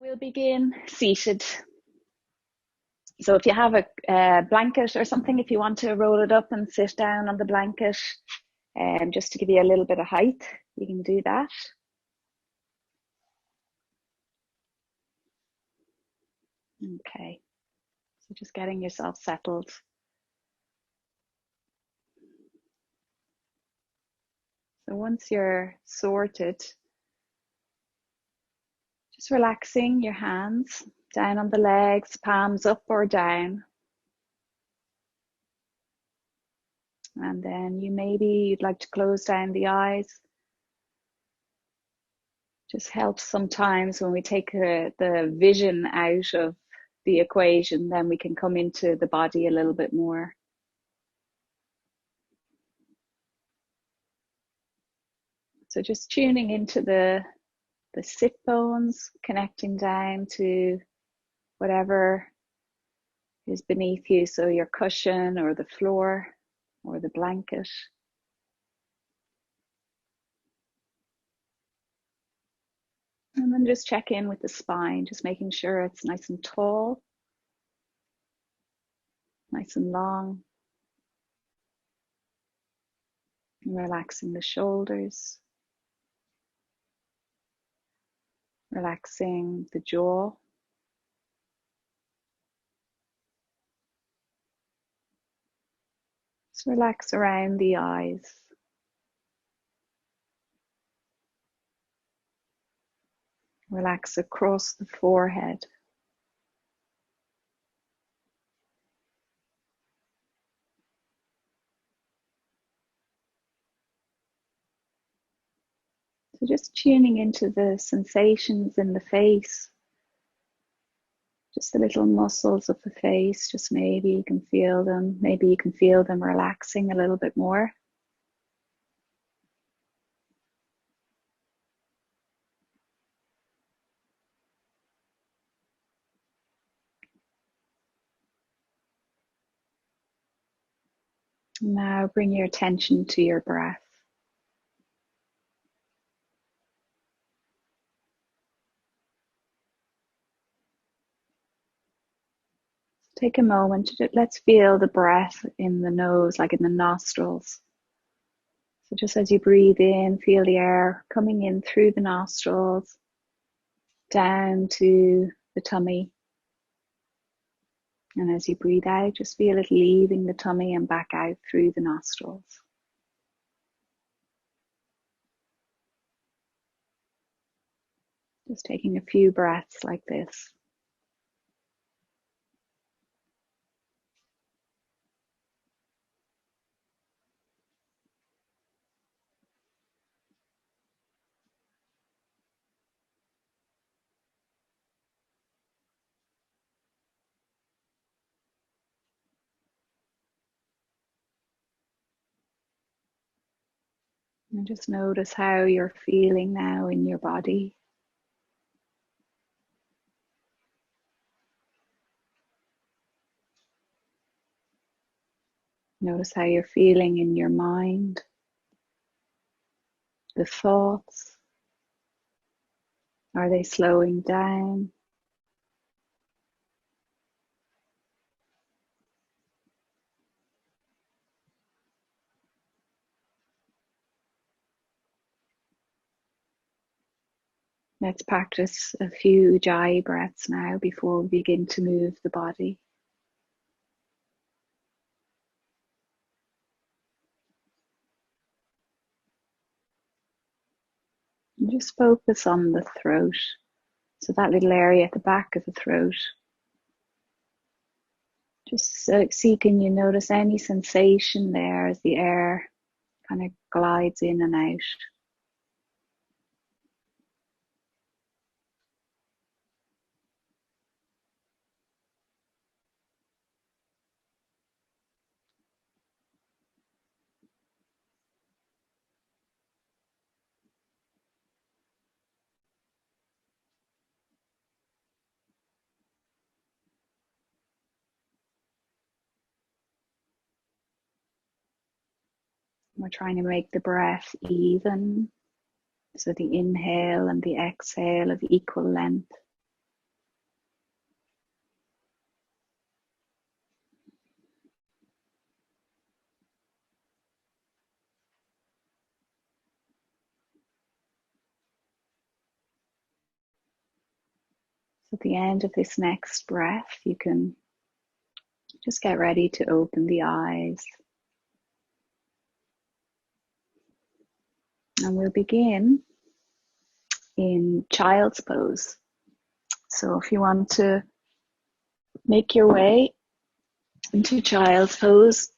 We'll begin seated. So if you have a blanket or something, if you want to roll it up and sit down on the blanket, just to give you a little bit of height, you can do that. Okay, so just getting yourself settled. So once you're sorted, just relaxing your hands down on the legs, palms up or down. And then you'd like to close down the eyes. Just helps sometimes when we take the vision out of the equation, then we can come into the body a little bit more. So just tuning into the sit bones, connecting down to whatever is beneath you, so your cushion or the floor or the blanket. And then just check in with the spine, just making sure it's nice and tall, nice and long. And relaxing the shoulders, relaxing the jaw. Just relax around the eyes. Relax across the forehead. So just tuning into the sensations in the face. Just the little muscles of the face, just maybe you can feel them. Maybe you can feel them relaxing a little bit more. Now bring your attention to your breath. Take a moment, let's feel the breath in the nose, like in the nostrils. So just as you breathe in, feel the air coming in through the nostrils, down to the tummy. And as you breathe out, just feel it leaving the tummy and back out through the nostrils. Just taking a few breaths like this. And just notice how you're feeling now in your body. Notice how you're feeling in your mind. The thoughts, are they slowing down? Let's practice a few Ujjayi breaths now before we begin to move the body. And just focus on the throat. So that little area at the back of the throat. Just see, can you notice any sensation there as the air kind of glides in and out? We're trying to make the breath even. So the inhale and the exhale of equal length. So at the end of this next breath, you can just get ready to open the eyes. And we'll begin in child's pose. So if you want to make your way into child's pose,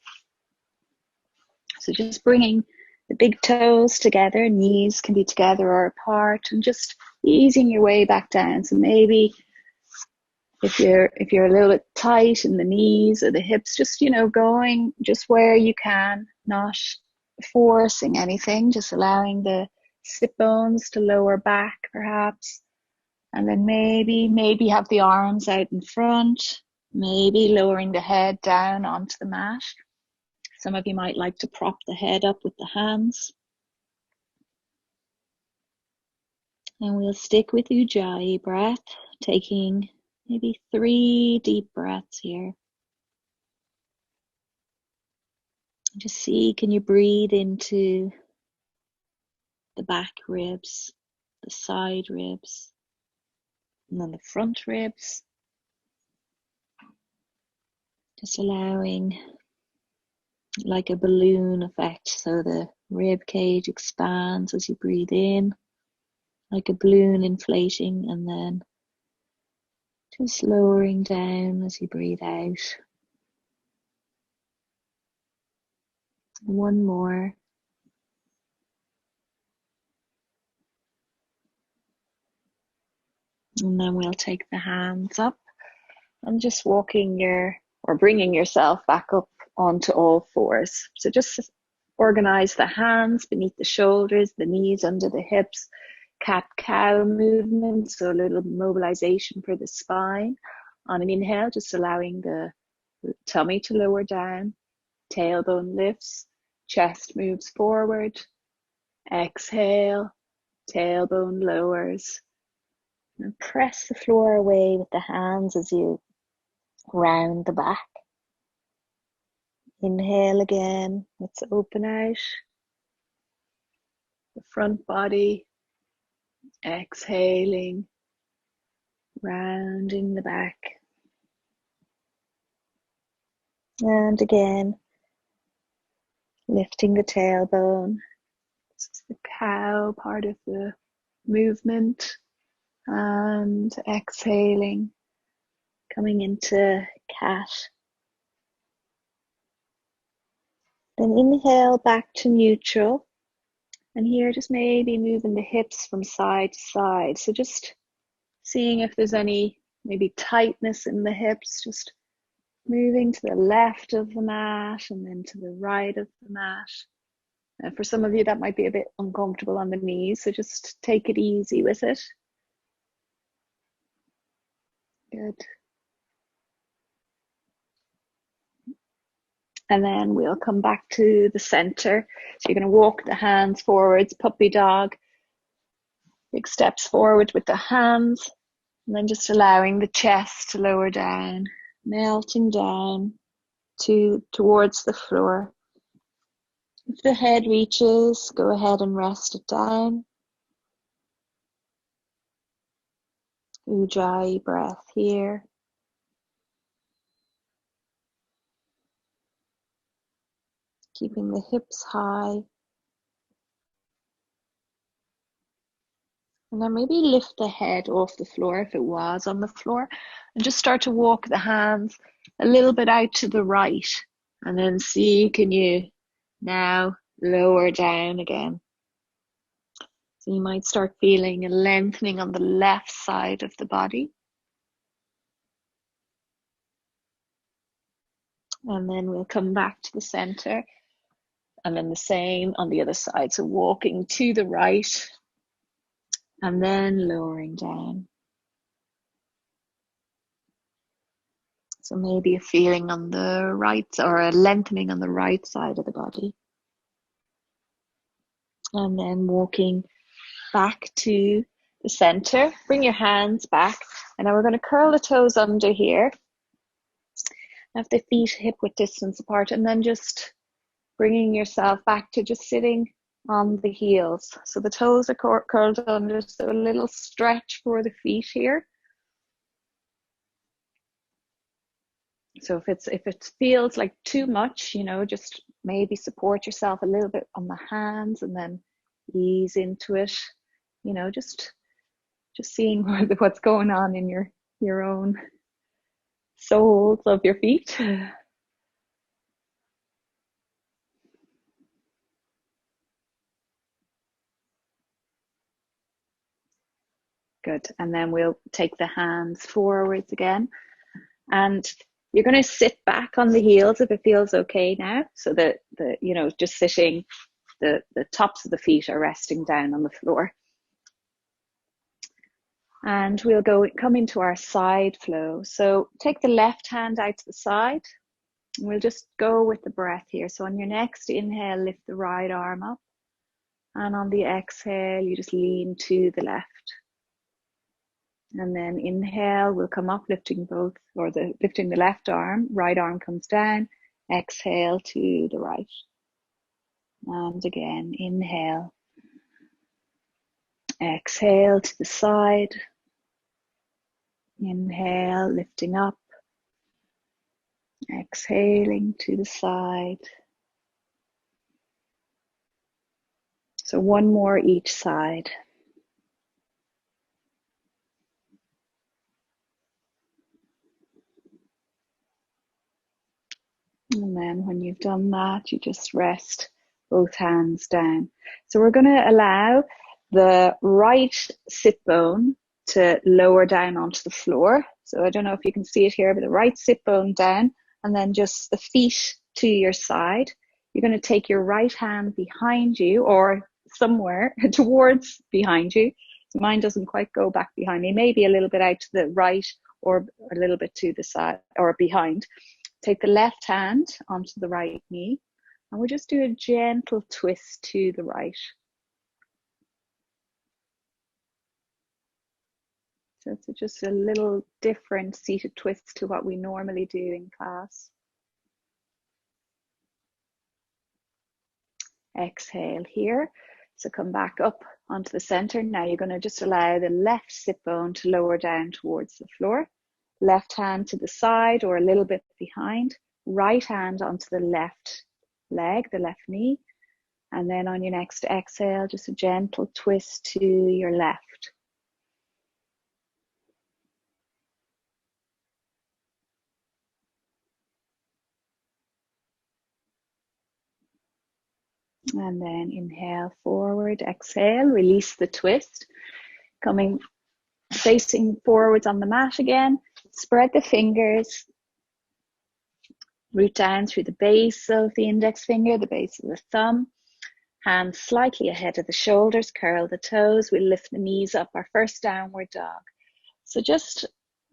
so just bringing the big toes together, knees can be together or apart, and just easing your way back down. So maybe if you're a little bit tight in the knees or the hips, just going just where you can, not forcing anything, just allowing the sit bones to lower back perhaps. And then maybe have the arms out in front, maybe lowering the head down onto the mat. Some of you might like to prop the head up with the hands. And we'll stick with Ujjayi breath, taking maybe 3 deep breaths here. Just see, can you breathe into the back ribs, the side ribs, and then the front ribs. Just allowing like a balloon effect, so the rib cage expands as you breathe in, like a balloon inflating, and then just lowering down as you breathe out. One more. And then we'll take the hands up and just bringing yourself back up onto all fours. So just organize the hands beneath the shoulders, the knees under the hips, cat-cow movement, so a little mobilization for the spine. On an inhale, just allowing the tummy to lower down, tailbone lifts, chest moves forward. Exhale, tailbone lowers. And press the floor away with the hands as you round the back. Inhale again, let's open out the front body. Exhaling, rounding the back. And again, lifting the tailbone. This is the cow part of the movement. And exhaling, coming into cat. Then inhale back to neutral. And here just maybe moving the hips from side to side. So just seeing if there's any maybe tightness in the hips, just moving to the left of the mat and then to the right of the mat. And for some of you that might be a bit uncomfortable on the knees, so just take it easy with it. Good. And then we'll come back to the center. So you're going to walk the hands forwards, puppy dog. Big steps forward with the hands. And then just allowing the chest to lower down, melting down towards the floor. If the head reaches, go ahead and rest it down. Ujjayi breath here. Keeping the hips high. And then maybe lift the head off the floor if it was on the floor. And just start to walk the hands a little bit out to the right. And then see, can you now lower down again. So you might start feeling a lengthening on the left side of the body. And then we'll come back to the center. And then the same on the other side. So walking to the right and then lowering down. So maybe a feeling on the right or a lengthening on the right side of the body. And then walking back to the center. Bring your hands back. And now we're going to curl the toes under here. Have the feet hip-width distance apart. And then just bringing yourself back to just sitting on the heels. So the toes are curled under, so a little stretch for the feet here. So if it feels like too much, you know, just maybe support yourself a little bit on the hands and then ease into it. You know, just seeing what's going on in your own soles of your feet. Good. And then we'll take the hands forwards again. And you're going to sit back on the heels if it feels okay now. So that you know, just sitting, the tops of the feet are resting down on the floor. And we'll come into our side flow. So take the left hand out to the side. And we'll just go with the breath here. So on your next inhale, lift the right arm up. And on the exhale, you just lean to the left. And then inhale, we'll come up, lifting the left arm. Right arm comes down. Exhale to the right. And again, inhale. Exhale to the side. Inhale, lifting up. Exhaling to the side. So one more each side. And then when you've done that, you just rest both hands down. So we're going to allow the right sit bone to lower down onto the floor. So I don't know if you can see it here, but the right sit bone down, and then just the feet to your side. You're going to take your right hand behind you or somewhere towards behind you. So mine doesn't quite go back behind me, maybe a little bit out to the right or a little bit to the side or behind. Take the left hand onto the right knee, and we'll just do a gentle twist to the right. So it's just a little different seated twist to what we normally do in class. Exhale here. So come back up onto the center. Now you're going to just allow the left sit bone to lower down towards the floor. Left hand to the side or a little bit behind. Right hand onto the left leg, the left knee. And then on your next exhale, just a gentle twist to your left. And then inhale forward, exhale, release the twist. Coming facing forwards on the mat again. Spread the fingers. Root down through the base of the index finger, the base of the thumb. Hands slightly ahead of the shoulders, curl the toes. We'll lift the knees up, our first downward dog. So just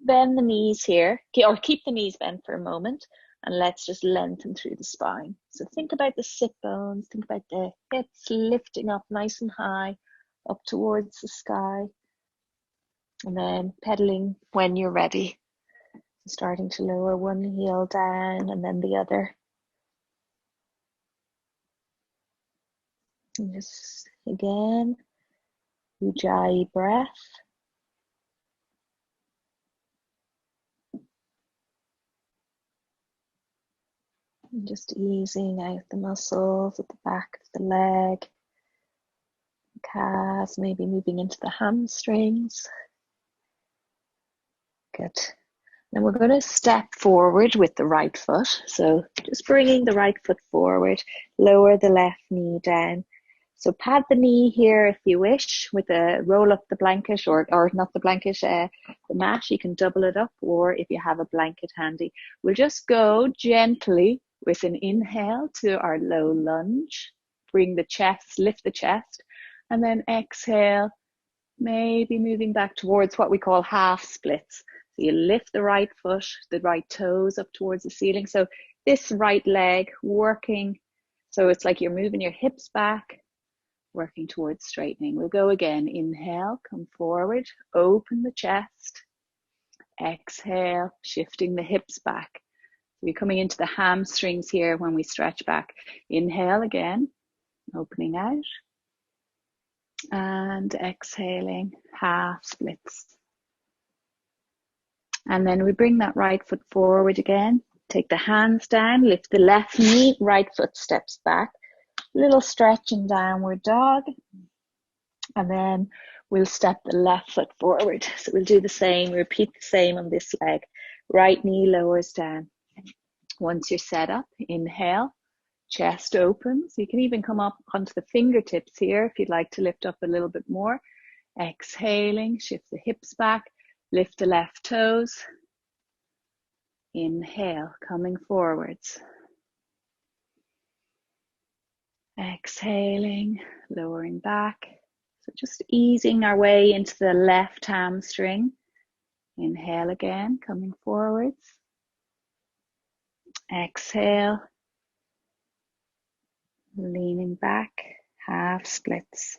bend the knees here, or keep the knees bent for a moment, and let's just lengthen through the spine. So think about the sit bones, think about the hips lifting up nice and high, up towards the sky. And then pedaling when you're ready. Starting to lower one heel down and then the other. And just again, Ujjayi breath. And just easing out the muscles at the back of the leg, calves, maybe moving into the hamstrings. Good. Then we're going to step forward with the right foot. So just bringing the right foot forward, lower the left knee down. So pad the knee here if you wish with a roll up the blanket or not the blanket, the mat. You can double it up, or if you have a blanket handy. We'll just go gently with an inhale to our low lunge. Bring the chest, lift the chest, and then exhale, maybe moving back towards what we call half splits. So you lift the right foot, the right toes up towards the ceiling. So this right leg working. So it's like you're moving your hips back, working towards straightening. We'll go again. Inhale, come forward, open the chest. Exhale, shifting the hips back. So you're coming into the hamstrings here when we stretch back. Inhale again, opening out. And exhaling, half splits. And then we bring that right foot forward again. Take the hands down, lift the left knee, right foot steps back. Little stretch in downward dog. And then we'll step the left foot forward. So we'll do the same, repeat the same on this leg. Right knee lowers down. Once you're set up, inhale, chest opens. You can even come up onto the fingertips here if you'd like to lift up a little bit more. Exhaling, shift the hips back, lift the left toes. Inhale, coming forwards. Exhaling, lowering back. So just easing our way into the left hamstring. Inhale again, coming forwards. Exhale, leaning back, half splits.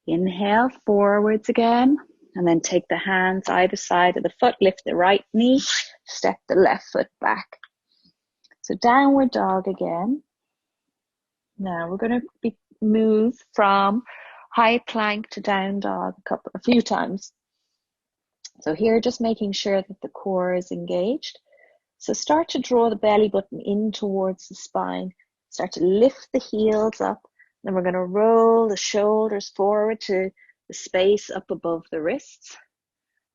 Inhale, forwards again, and then take the hands either side of the foot, lift the right knee, step the left foot back. So downward dog again. Now we're going to move from high plank to down dog a few times. So here, just making sure that the core is engaged. So start to draw the belly button in towards the spine. Start to lift the heels up. Then we're going to roll the shoulders forward to the space up above the wrists.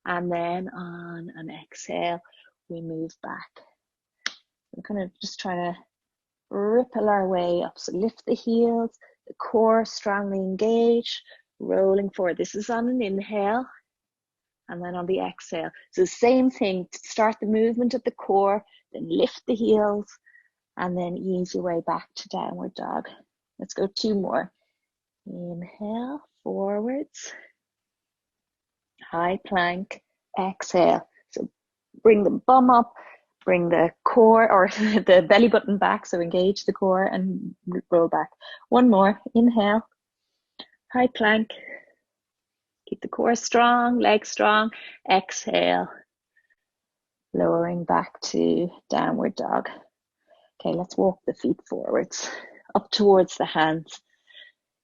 And then on an exhale, we move back. We're kind of just trying to ripple our way up. So lift the heels, the core strongly engaged, rolling forward. This is on an inhale. And then on the exhale. So same thing, start the movement at the core, then lift the heels, and then ease your way back to downward dog. Let's go 2 more. Inhale, forwards. High plank, exhale. So bring the bum up, bring the core or the belly button back, so engage the core and roll back. 1 more, inhale, high plank. Keep the core strong, legs strong. Exhale, lowering back to downward dog. Okay, let's walk the feet forwards, up towards the hands.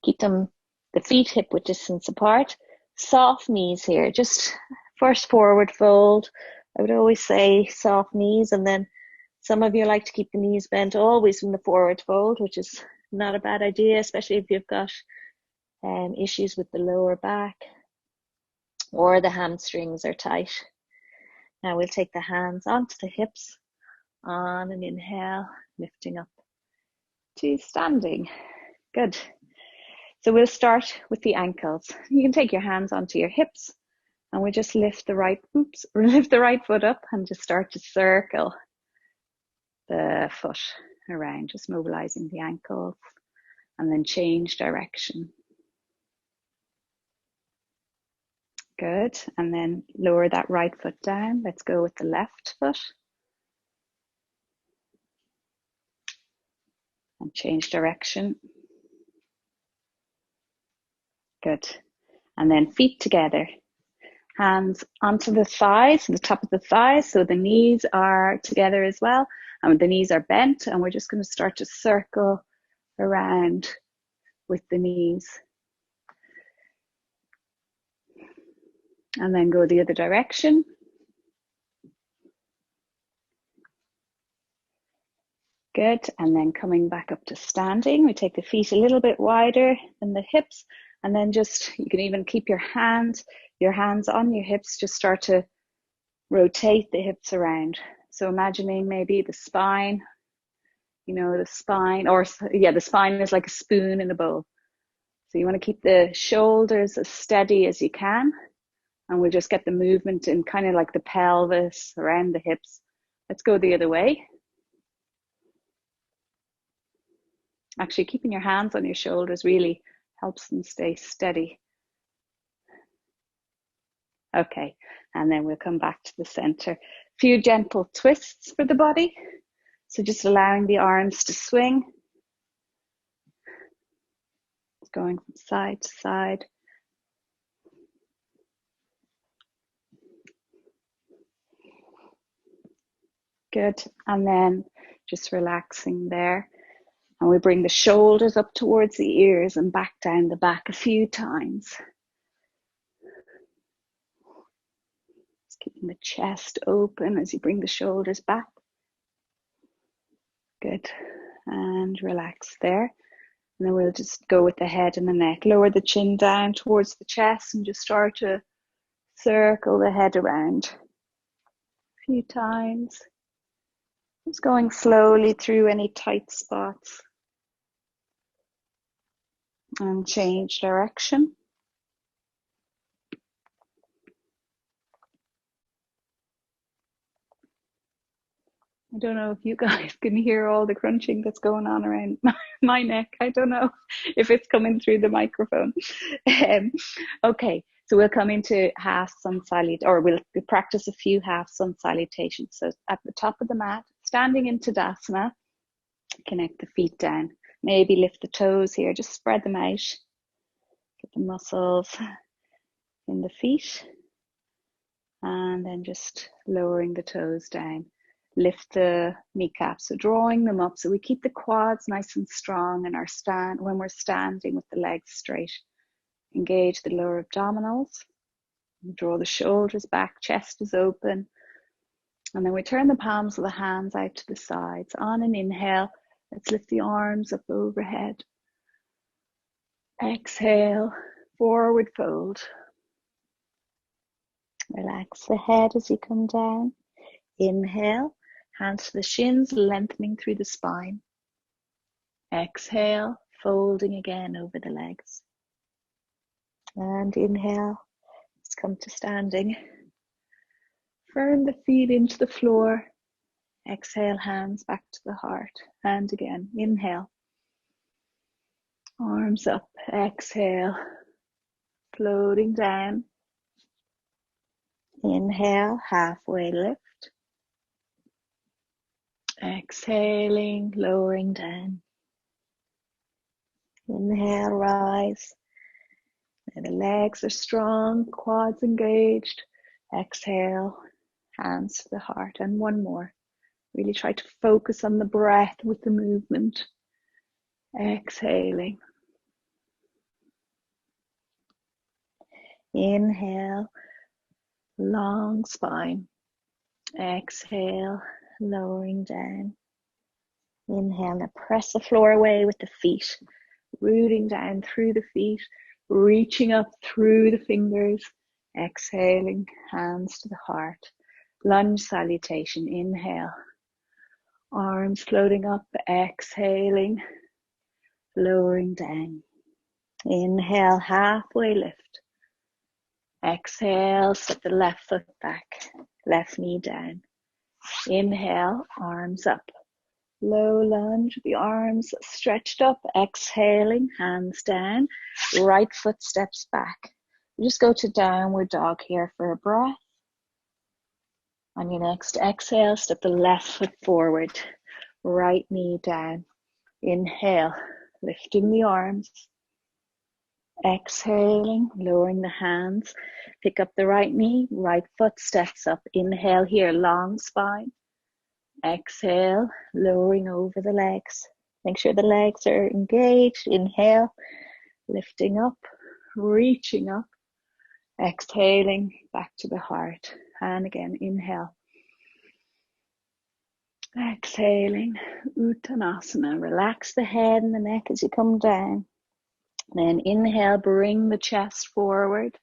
Keep them, the feet hip width distance apart. Soft knees here, just first forward fold. I would always say soft knees, and then some of you like to keep the knees bent always in the forward fold, which is not a bad idea, especially if you've got issues with the lower back or the hamstrings are tight. Now we'll take the hands onto the hips, on an inhale, lifting up to standing. Good. So we'll start with the ankles. You can take your hands onto your hips, and we just lift the right foot up and just start to circle the foot around, just mobilizing the ankles, and then change direction. Good, and then lower that right foot down. Let's go with the left foot. And change direction. Good. And then feet together. Hands onto the thighs, the top of the thighs, so the knees are together as well. And the knees are bent, and we're just going to start to circle around with the knees. And then go the other direction. Good, and then coming back up to standing, we take the feet a little bit wider than the hips, and then just, you can even keep your hands on your hips, just start to rotate the hips around. So imagining maybe the spine, the spine, or yeah, the spine is like a spoon in a bowl. So you want to keep the shoulders as steady as you can, and we'll just get the movement in kind of like the pelvis around the hips. Let's go the other way. Actually, keeping your hands on your shoulders really helps them stay steady. Okay, and then we'll come back to the center. A few gentle twists for the body. So just allowing the arms to swing. Going from side to side. Good, and then just relaxing there. And we bring the shoulders up towards the ears and back down the back a few times. Just keeping the chest open as you bring the shoulders back. Good. And relax there. And then we'll just go with the head and the neck. Lower the chin down towards the chest and just start to circle the head around a few times. Just going slowly through any tight spots. And change direction. I don't know if you guys can hear all the crunching that's going on around my neck. I don't know if it's coming through the microphone. Okay, so we'll come into half sun salutation, or we'll practice a few half sun salutations. So at the top of the mat, standing in Tadasana, connect the feet down. Maybe lift the toes here, just spread them out. Get the muscles in the feet. And then just lowering the toes down. Lift the kneecaps, so drawing them up so we keep the quads nice and strong in our stand when we're standing with the legs straight. Engage the lower abdominals. Draw the shoulders back, chest is open. And then we turn the palms of the hands out to the sides. On an inhale, let's lift the arms up overhead. Exhale, forward fold. Relax the head as you come down. Inhale, hands to the shins, lengthening through the spine. Exhale, folding again over the legs. And inhale, let's come to standing. Firm the feet into the floor. Exhale, hands back to the heart. And again, inhale. Arms up, exhale, floating down. Inhale, halfway lift. Exhaling, lowering down. Inhale, rise. And the legs are strong, quads engaged. Exhale, hands to the heart. And one more. Really try to focus on the breath with the movement. Exhaling. Inhale, long spine. Exhale, lowering down. Inhale, now press the floor away with the feet. Rooting down through the feet. Reaching up through the fingers. Exhaling, hands to the heart. Lunge salutation, inhale. Arms floating up, exhaling, lowering down. Inhale, halfway lift. Exhale, step the left foot back, left knee down. Inhale, arms up. Low lunge, the arms stretched up, exhaling, hands down. Right foot steps back. We just go to downward dog here for a breath. On your next exhale, step the left foot forward, right knee down. Inhale, lifting the arms. Exhaling, lowering the hands. Pick up the right knee, right foot steps up. Inhale here, long spine. Exhale, lowering over the legs. Make sure the legs are engaged. Inhale, lifting up, reaching up. Exhaling, back to the heart. And again, inhale. Exhaling, Uttanasana. Relax the head and the neck as you come down. Then inhale, bring the chest forward.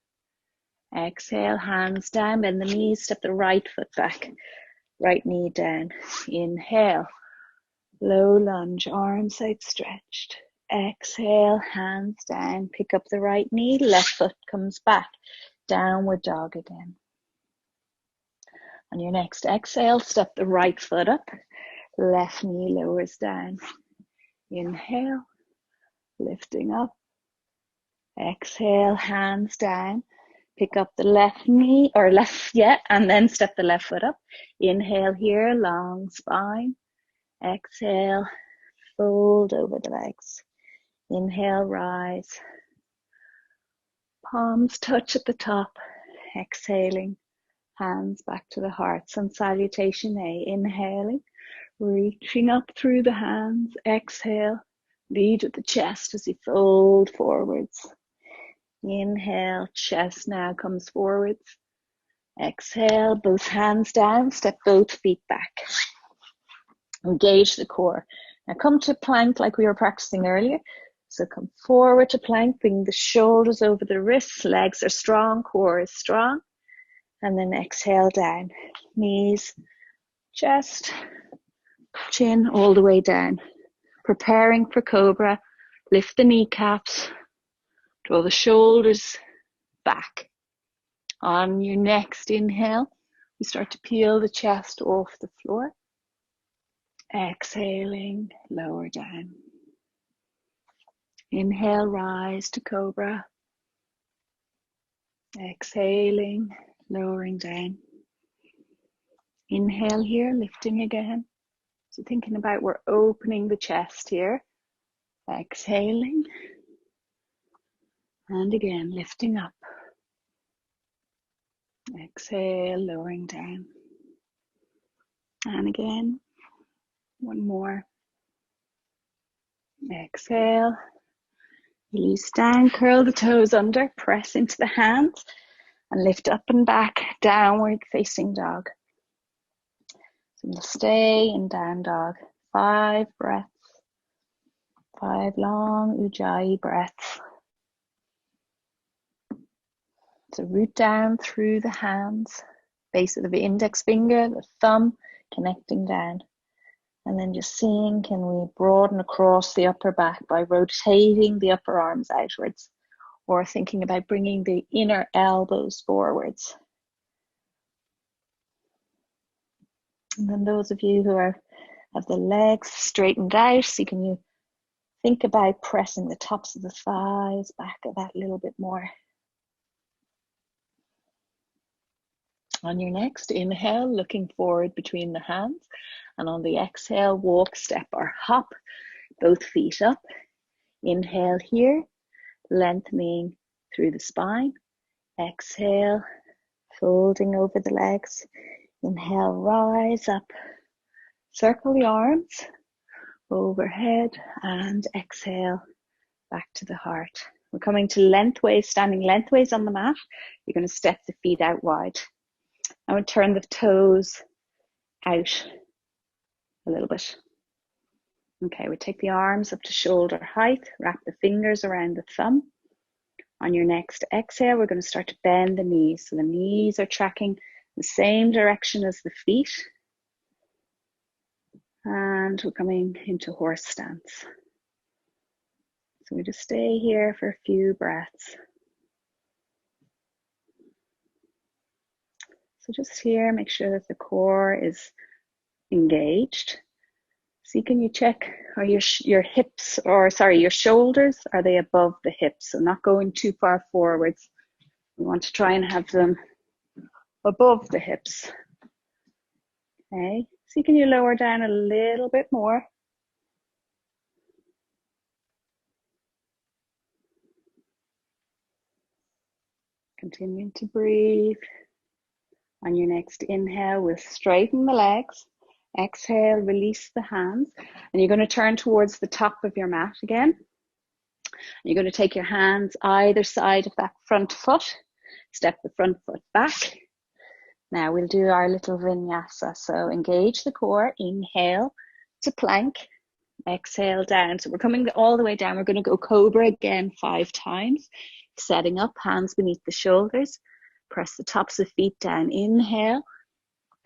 Exhale, hands down, bend the knees, step the right foot back. Right knee down. Inhale, low lunge, arms outstretched. Exhale, hands down, pick up the right knee, left foot comes back. Downward dog again. On your next exhale, step the right foot up, left knee lowers down. Inhale, lifting up. Exhale, hands down. Pick up the left knee, or left, and then step the left foot up. Inhale here, long spine. Exhale, fold over the legs. Inhale, rise. Palms touch at the top. Exhaling, hands back to the heart. Sun salutation A. Inhaling, reaching up through the hands. Exhale, lead with the chest as you fold forwards. Inhale, chest now comes forwards. Exhale, both hands down, step both feet back. Engage the core. Now come to plank like we were practicing earlier. So come forward to plank, bring the shoulders over the wrists, legs are strong, core is strong. And then exhale down. Knees, chest, chin all the way down. Preparing for cobra. Lift the kneecaps. Draw the shoulders back. On your next inhale, we start to peel the chest off the floor. Exhaling, lower down. Inhale, rise to cobra. Exhaling, lowering down. Inhale here, lifting again. So thinking about we're opening the chest here. Exhaling. And again, lifting up. Exhale, lowering down. And again, one more. Exhale. Release down, curl the toes under, press into the hands, and lift up and back, downward facing dog. So we'll stay in down dog. 5 breaths. 5 long Ujjayi breaths. So root down through the hands, base of the index finger, the thumb, connecting down. And then just seeing, can we broaden across the upper back by rotating the upper arms outwards, or thinking about bringing the inner elbows forwards. And then those of you who have the legs straightened out, so can you think about pressing the tops of the thighs back a that little bit more. On your next inhale, looking forward between the hands, and on the exhale, walk, step or hop, both feet up. Inhale here, lengthening through the spine. Exhale, folding over the legs. Inhale, rise up, circle the arms overhead, and exhale back to the heart. We're coming to lengthways, standing lengthways on the mat. You're going to step the feet out wide. I would turn the toes out a little bit. Okay, we take the arms up to shoulder height, wrap the fingers around the thumb. On your next exhale, we're going to start to bend the knees. So the knees are tracking the same direction as the feet. And we're coming into horse stance. So we just stay here for a few breaths. So just here, make sure that the core is engaged. See, can you check, are your hips, or sorry, your shoulders, are they above the hips? So not going too far forwards. We want to try and have them above the hips. Okay, see, can you lower down a little bit more? Continuing to breathe. On your next inhale, we'll straighten the legs. Exhale, release the hands. And you're going to turn towards the top of your mat again. You're going to take your hands either side of that front foot. Step the front foot back. Now we'll do our little vinyasa. So engage the core. Inhale to plank. Exhale down. So we're coming all the way down. We're going to go cobra again 5 times. Setting up, hands beneath the shoulders. Press the tops of feet down. Inhale,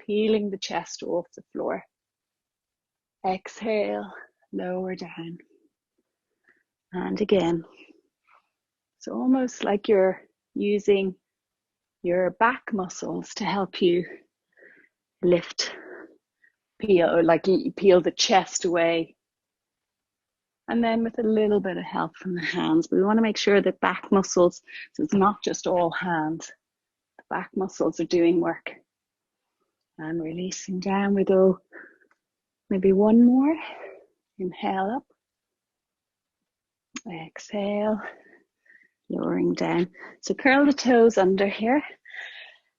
peeling the chest off the floor. Exhale, lower down. And again. So almost like you're using your back muscles to help you lift, peel, or like you peel the chest away. And then with a little bit of help from the hands. But we want to make sure that back muscles, so it's not just all hands. Back muscles are doing work. And releasing down, we go maybe one more. Inhale up. Exhale. Lowering down. So curl the toes under here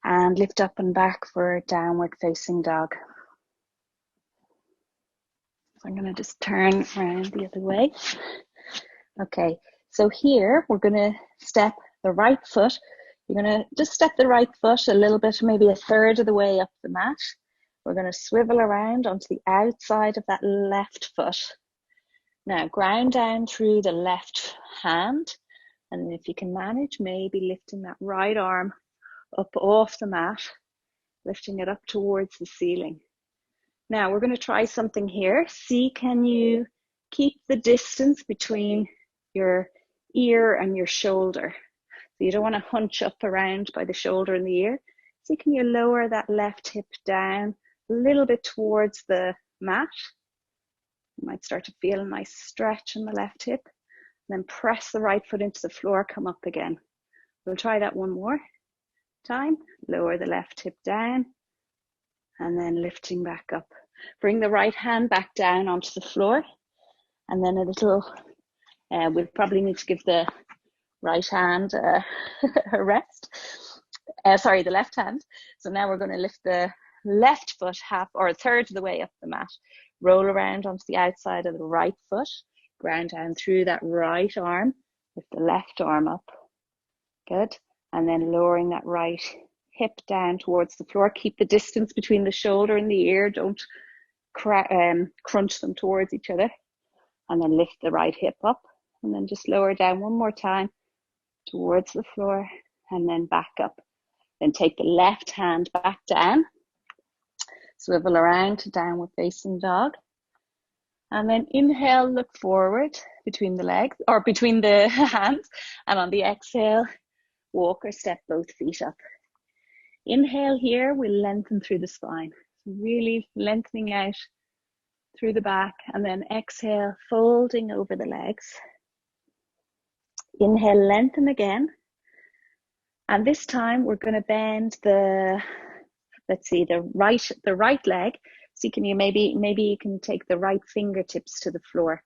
and lift up and back for downward facing dog. So I'm going to just turn around the other way. Okay, so here we're going to step the right foot. You're going to just step the right foot a little bit, maybe a third of the way up the mat. We're going to swivel around onto the outside of that left foot. Now ground down through the left hand, and if you can manage, maybe lifting that right arm up off the mat, lifting it up towards the ceiling. Now we're going to try something here. See, can you keep the distance between your ear and your shoulder? So you don't want to hunch up around by the shoulder and the ear. See, can you lower that left hip down a little bit towards the mat? You might start to feel a nice stretch in the left hip. Then press the right foot into the floor, come up again. We'll try that one more time. Lower the left hip down and then lifting back up. Bring the right hand back down onto the floor, and then a little, we'll probably need to give the right hand a rest. Sorry, the left hand. So now we're going to lift the left foot half or a third of the way up the mat. Roll around onto the outside of the right foot. Ground down through that right arm. Lift the left arm up. Good. And then lowering that right hip down towards the floor. Keep the distance between the shoulder and the ear. Don't crunch them towards each other. And then lift the right hip up. And then just lower down one more time towards the floor. And then back up. Then take the left hand back down. Swivel around to downward facing dog. And then inhale, look forward between the legs or between the hands. And on the exhale, walk or step both feet up. Inhale here, we'll lengthen through the spine. Really lengthening out through the back. And then exhale, folding over the legs. Inhale, lengthen again. And this time we're going to bend the, let's see, the right leg. So can you maybe you can take the right fingertips to the floor.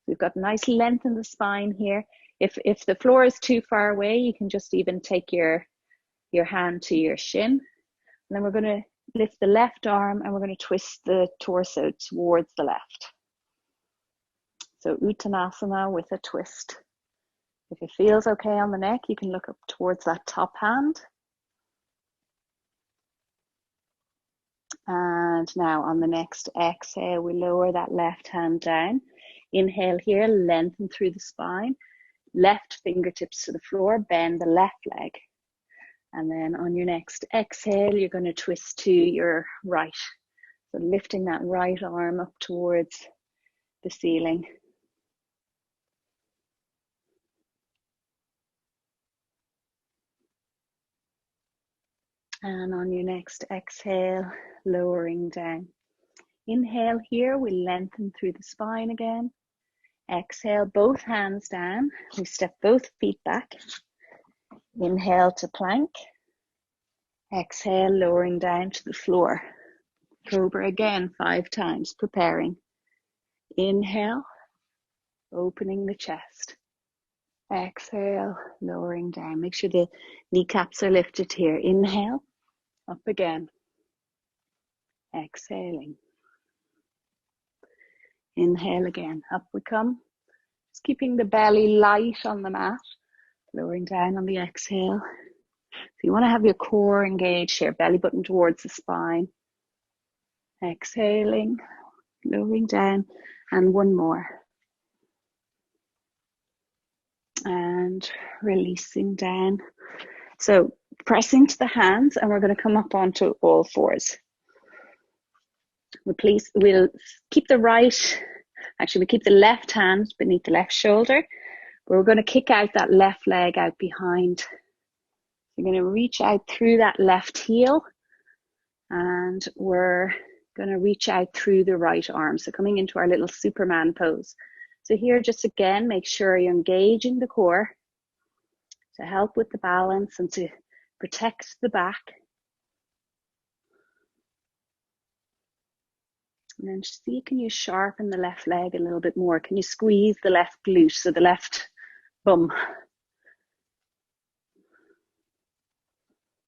We've got nice length in the spine here. If the floor is too far away, you can just even take your hand to your shin. And then we're going to lift the left arm and we're going to twist the torso towards the left. So Uttanasana with a twist. If it feels okay on the neck, you can look up towards that top hand. And now on the next exhale, we lower that left hand down. Inhale here, lengthen through the spine. Left fingertips to the floor, bend the left leg. And then on your next exhale, you're going to twist to your right. So lifting that right arm up towards the ceiling. And on your next exhale, lowering down. Inhale here, we lengthen through the spine again. Exhale, both hands down. We step both feet back. Inhale to plank. Exhale, lowering down to the floor. Cobra again 5 times, preparing. Inhale, opening the chest. Exhale, lowering down. Make sure the kneecaps are lifted here. Inhale, up again. Exhaling. Inhale again, up we come. Just keeping the belly light on the mat. Lowering down on the exhale. So you want to have your core engaged here, belly button towards the spine. Exhaling, lowering down, and one more. And releasing down. So pressing to the hands, and we're going to come up onto all fours. We'll keep the right, actually we keep the left hand beneath the left shoulder. We're going to kick out that left leg out behind. You're going to reach out through that left heel, and we're going to reach out through the right arm. So coming into our little Superman pose. So here, just again, make sure you're engaging the core to help with the balance and to protect the back. And then see, can you sharpen the left leg a little bit more? Can you squeeze the left glute, so the left bum?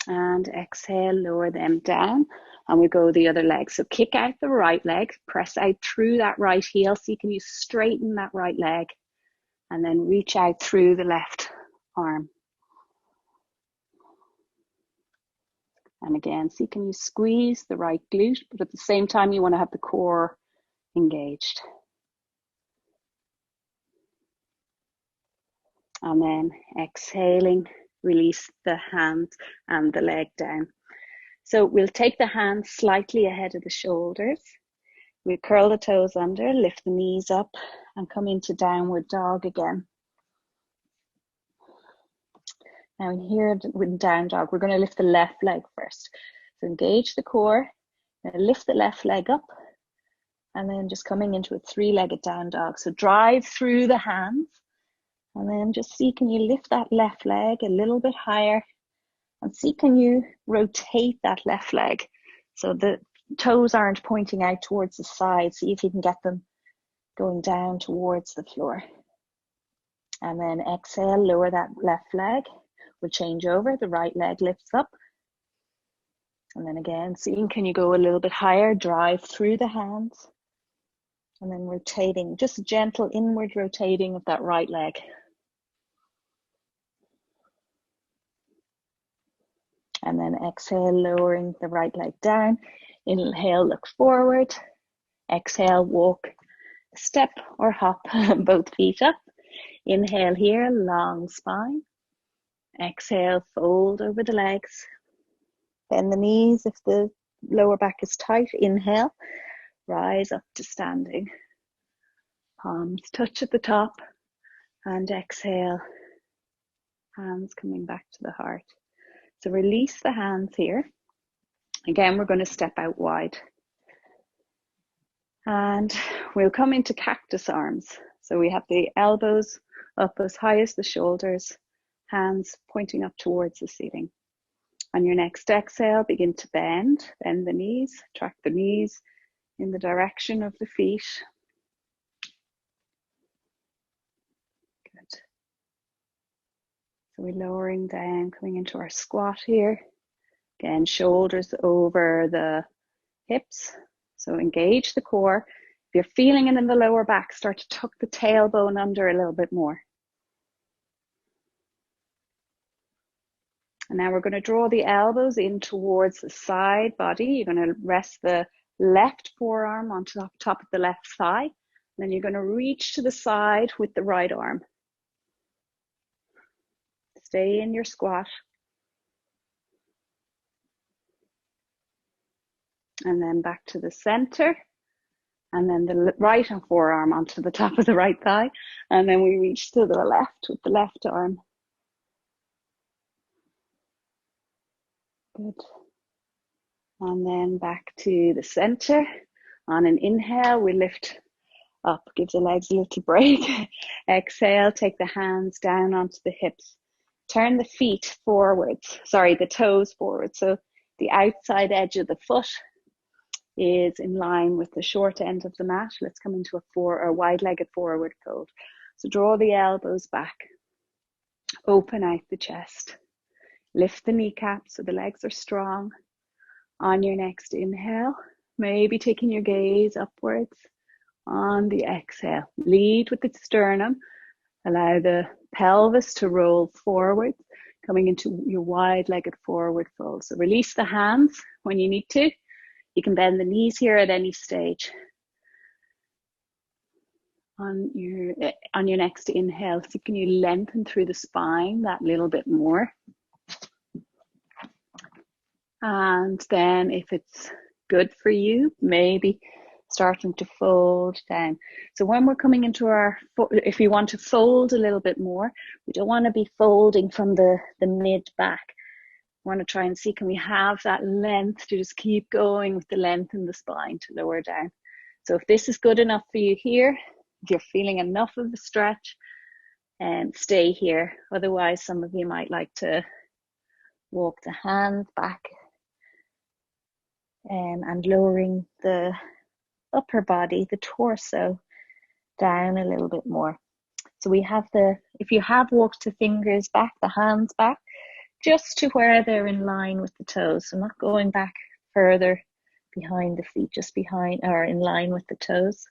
And exhale, lower them down, and we go the other leg. So kick out the right leg, press out through that right heel. See, can you straighten that right leg? And then reach out through the left arm. And again, see, can you squeeze the right glute, but at the same time, you want to have the core engaged. And then exhaling, release the hand and the leg down. So we'll take the hands slightly ahead of the shoulders. We'll curl the toes under, lift the knees up, and come into downward dog again. Now in here, with down dog, we're going to lift the left leg first. So engage the core, lift the left leg up, and then just coming into a three-legged down dog. So drive through the hands, and then just see, can you lift that left leg a little bit higher, and see, can you rotate that left leg so the toes aren't pointing out towards the side. See if you can get them going down towards the floor. And then exhale, lower that left leg. We'll change over, the right leg lifts up. And then again, seeing, can you go a little bit higher, drive through the hands. And then rotating, just gentle inward rotating of that right leg. And then exhale, lowering the right leg down. Inhale, look forward. Exhale, walk, step or hop both feet up. Inhale here, long spine. Exhale, fold over the legs. Bend the knees if the lower back is tight. Inhale, rise up to standing. Palms touch at the top. And exhale, hands coming back to the heart. So release the hands here. Again, we're going to step out wide. And we'll come into cactus arms. So we have the elbows up as high as the shoulders, hands pointing up towards the ceiling. On your next exhale, begin to bend the knees, track the knees in the direction of the feet. Good. So we're lowering down, coming into our squat here. Again, shoulders over the hips. So engage the core. If you're feeling it in the lower back, start to tuck the tailbone under a little bit more. And now we're going to draw the elbows in towards the side body. You're going to rest the left forearm on top of the left thigh. And then you're going to reach to the side with the right arm. Stay in your squat. And then back to the center. And then the right forearm onto the top of the right thigh. And then we reach to the left with the left arm. Good. And then back to the center. On an inhale, we lift up, give the legs a little break. Exhale, take the hands down onto the hips. Turn the feet forwards, the toes forward. So the outside edge of the foot is in line with the short end of the mat. Let's come into a wide-legged forward fold. So draw the elbows back. Open out the chest. Lift the kneecaps so the legs are strong. On your next inhale, maybe taking your gaze upwards. On the exhale, lead with the sternum. Allow the pelvis to roll forward, coming into your wide-legged forward fold. So release the hands when you need to. You can bend the knees here at any stage. On your next inhale, so can you lengthen through the spine that little bit more? And then if it's good for you, maybe starting to fold down. So when we're coming into if you want to fold a little bit more, we don't want to be folding from the mid back. We want to try and see, can we have that length to just keep going with the length in the spine to lower down. So if this is good enough for you here, if you're feeling enough of the stretch, stay here. Otherwise, some of you might like to walk the hands back and lowering the upper body, the torso, down a little bit more. So we have if you have walked the fingers back, the hands back, just to where they're in line with the toes. So not going back further behind the feet, just behind or in line with the toes.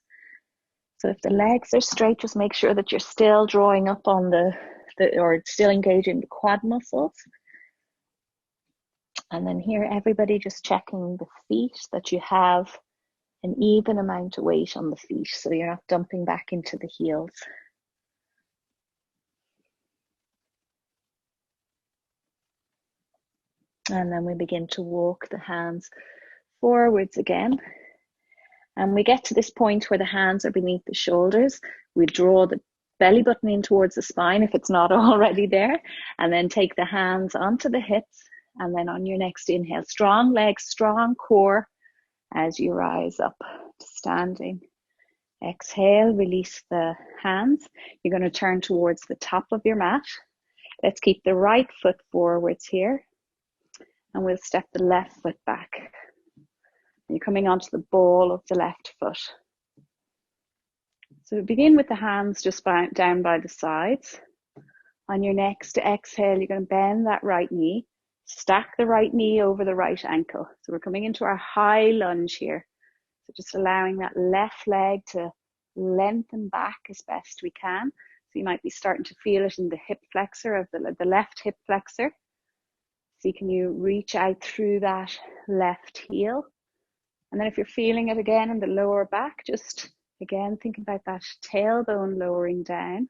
So if the legs are straight, just make sure that you're still drawing up on or still engaging the quad muscles. And then here, everybody just checking the feet, that you have an even amount of weight on the feet, so you're not dumping back into the heels. And then we begin to walk the hands forwards again. And we get to this point where the hands are beneath the shoulders. We draw the belly button in towards the spine if it's not already there, and then take the hands onto the hips. And then on your next inhale, strong legs, strong core as you rise up to standing. Exhale, release the hands. You're going to turn towards the top of your mat. Let's keep the right foot forwards here. And we'll step the left foot back. You're coming onto the ball of the left foot. So begin with the hands just down by the sides. On your next exhale, you're going to bend that right knee. Stack the right knee over the right ankle. So we're coming into our high lunge here. So just allowing that left leg to lengthen back as best we can. So you might be starting to feel it in the hip flexor of the left hip flexor. So can you reach out through that left heel? And then if you're feeling it again in the lower back, just again think about that tailbone lowering down.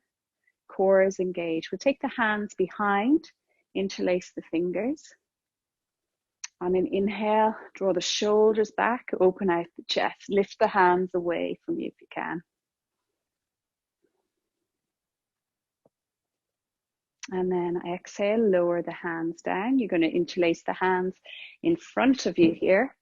Core is engaged. We'll take the hands behind, interlace the fingers. On an inhale, draw the shoulders back, open out the chest. Lift the hands away from you if you can. And then exhale, lower the hands down. You're going to interlace the hands in front of you here.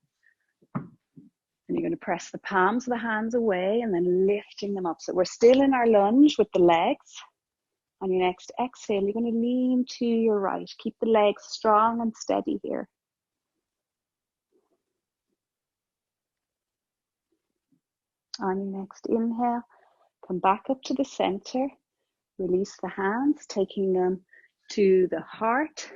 And you're going to press the palms of the hands away and then lifting them up. So we're still in our lunge with the legs. On your next exhale, you're going to lean to your right. Keep the legs strong and steady here. On your next inhale, come back up to the center. Release the hands, taking them to the heart.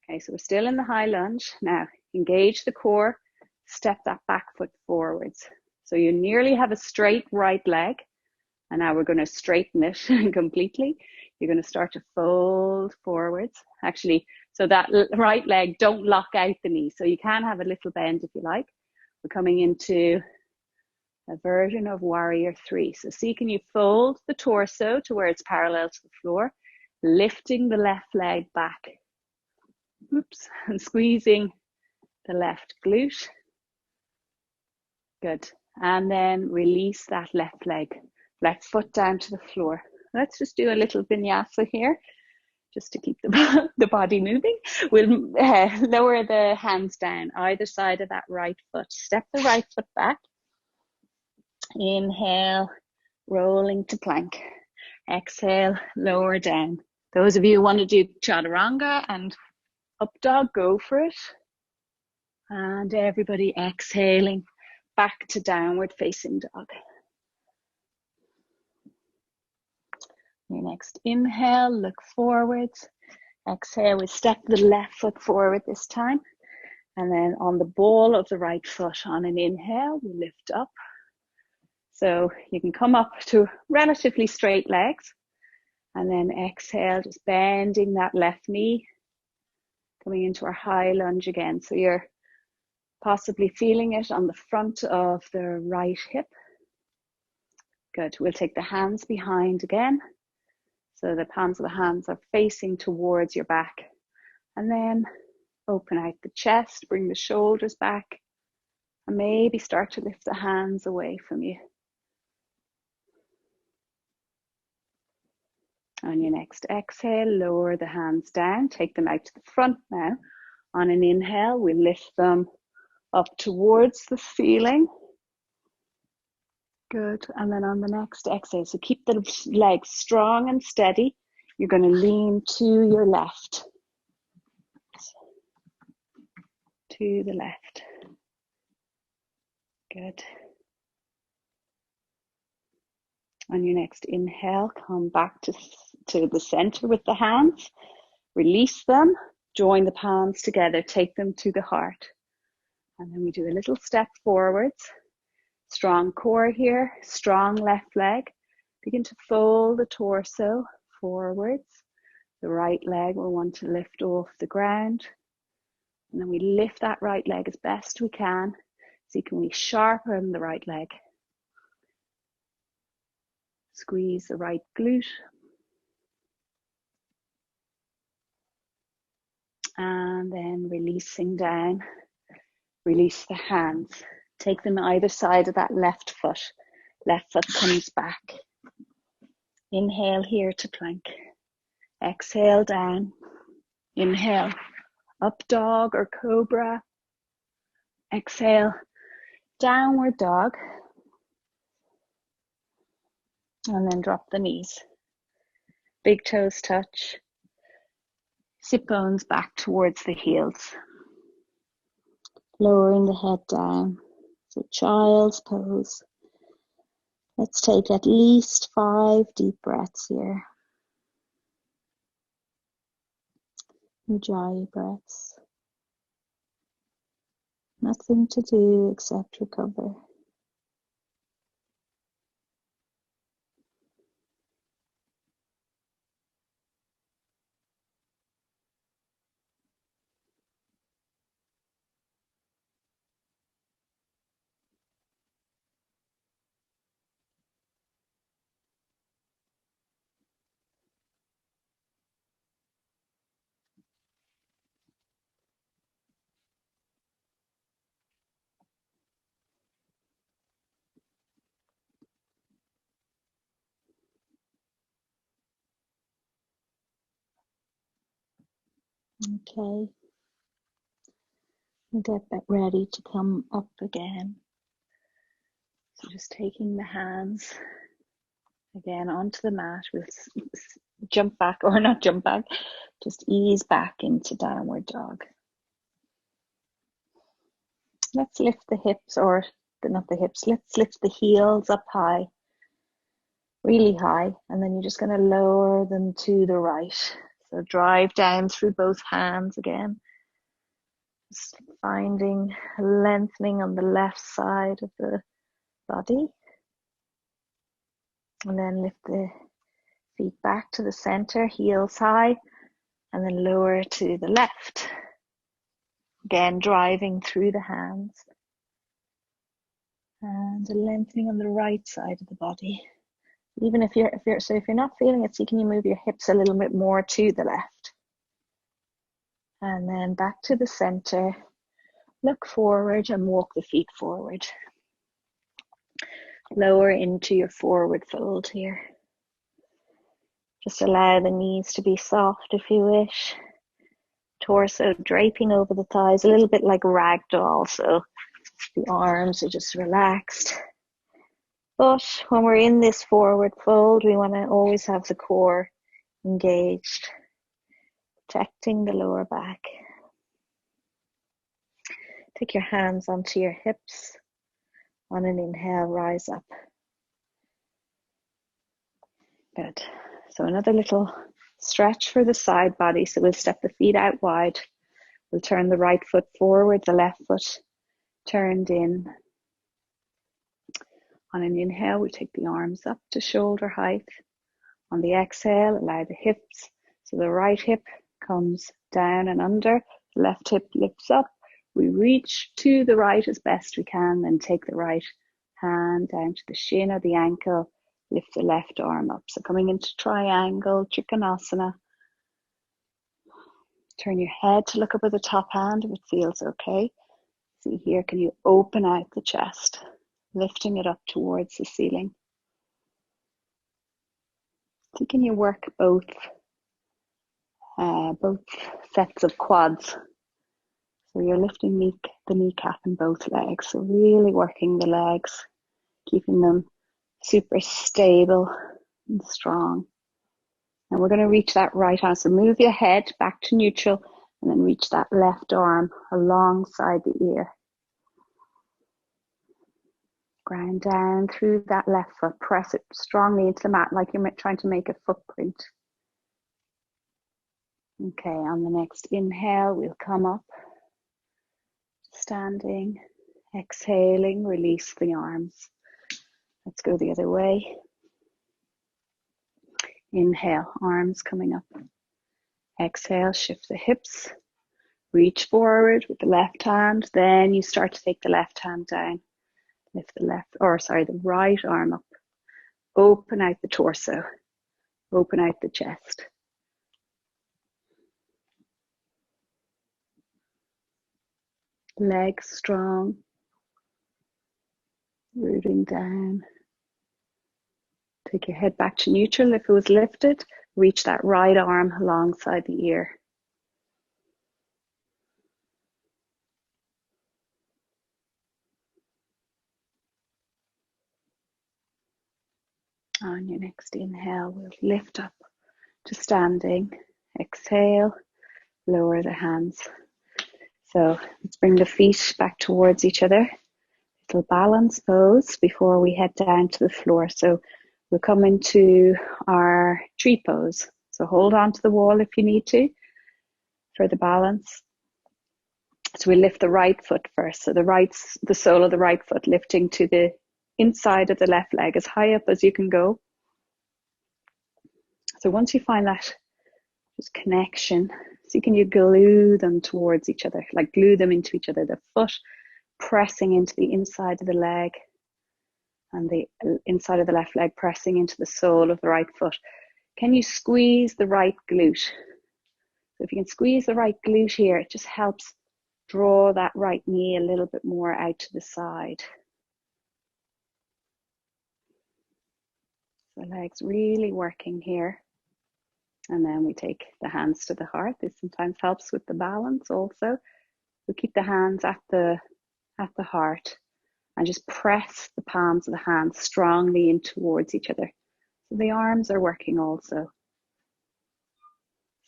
Okay, so we're still in the high lunge. Now, engage the core. Step that back foot forwards. So you nearly have a straight right leg. And now we're going to straighten it completely. You're going to start to fold forwards. Actually, so that right leg, don't lock out the knee. So you can have a little bend if you like. We're coming into a version of warrior 3. So see, can you fold the torso to where it's parallel to the floor, lifting the left leg back. Oops, and squeezing the left glute. Good. And then release that left leg, left foot down to the floor. Let's just do a little vinyasa here, just to keep the body moving. We'll lower the hands down either side of that right foot. Step the right foot back. Inhale, rolling to plank. Exhale, lower down. Those of you who want to do chaturanga and up dog, go for it. And everybody exhaling back to downward facing dog. Your next inhale, look forwards. Exhale, we step the left foot forward this time. And then on the ball of the right foot, on an inhale, we lift up. So you can come up to relatively straight legs. And then exhale, just bending that left knee. Coming into our high lunge again. So you're possibly feeling it on the front of the right hip. Good. We'll take the hands behind again. So the palms of the hands are facing towards your back. And then open out the chest, bring the shoulders back. And maybe start to lift the hands away from you. On your next exhale, lower the hands down. Take them out to the front now. On an inhale, we lift them up towards the ceiling. Good. And then on the next exhale, so keep the legs strong and steady. You're going to lean to your left. To the left. Good. On your next inhale, come back to the center with the hands. Release them. Join the palms together. Take them to the heart. And then we do a little step forwards. Strong core here. Strong left leg. Begin to fold the torso forwards. The right leg will want to lift off the ground. And then we lift that right leg as best we can. So can we sharpen the right leg? Squeeze the right glute. And then releasing down, release the hands. Take them either side of that left foot. Left foot comes back. Inhale here to plank. Exhale down. Inhale, up dog or cobra. Exhale, downward dog. And then drop the knees. Big toes touch. Sit bones back towards the heels. Lowering the head down. So child's pose. Let's take at least 5 deep breaths here. Ujjayi breaths. Nothing to do except recover. Okay. Get ready to come up again. So just taking the hands again onto the mat. We'll jump back, or not jump back, just ease back into downward dog. Let's lift the hips, or not the hips, let's lift the heels up high, really high, and then you're just going to lower them to the right. So drive down through both hands again. Just finding a lengthening on the left side of the body. And then lift the feet back to the center, heels high, and then lower to the left. Again, driving through the hands. And a lengthening on the right side of the body. Even if you're not feeling it, so can you move your hips a little bit more to the left. And then back to the center. Look forward and walk the feet forward. Lower into your forward fold here. Just allow the knees to be soft if you wish. Torso draping over the thighs, a little bit like ragdoll, so the arms are just relaxed. But when we're in this forward fold, we want to always have the core engaged, protecting the lower back. Take your hands onto your hips. On an inhale, rise up. Good. So another little stretch for the side body. So we'll step the feet out wide. We'll turn the right foot forward, the left foot turned in. On an inhale, we take the arms up to shoulder height. On the exhale, allow the hips. So the right hip comes down and under, the left hip lifts up. We reach to the right as best we can, then take the right hand down to the shin or the ankle, lift the left arm up. So coming into triangle, Trikonasana. Turn your head to look up at the top hand if it feels okay. See here, can you open out the chest, lifting it up towards the ceiling. So can you work both sets of quads? So you're lifting the kneecap in both legs. So really working the legs, keeping them super stable and strong. And we're going to reach that right arm. So move your head back to neutral and then reach that left arm alongside the ear. Ground down through that left foot. Press it strongly into the mat like you're trying to make a footprint. Okay, on the next inhale, we'll come up. Standing, exhaling, release the arms. Let's go the other way. Inhale, arms coming up. Exhale, shift the hips. Reach forward with the left hand, then you start to take the left hand down. Lift the right arm up. Open out the torso. Open out the chest. Legs strong. Rooting down. Take your head back to neutral if it was lifted. Reach that right arm alongside the ear. On your next inhale, we'll lift up to standing. Exhale, lower the hands. So let's bring the feet back towards each other. Little balance pose before we head down to the floor. So we'll come into our tree pose. So hold on to the wall if you need to for the balance. So we lift the right foot first. So the sole of the right foot lifting to the inside of the left leg as high up as you can go. So once you find that just connection, so you glue them towards each other, like glue them into each other. The foot pressing into the inside of the leg and the inside of the left leg pressing into the sole of the right foot. Can you squeeze the right glute? So if you can squeeze the right glute here, it just helps draw that right knee a little bit more out to the side. The legs really working here. And then we take the hands to the heart. This sometimes helps with the balance also. We keep the hands at the heart and just press the palms of the hands strongly in towards each other. So the arms are working also.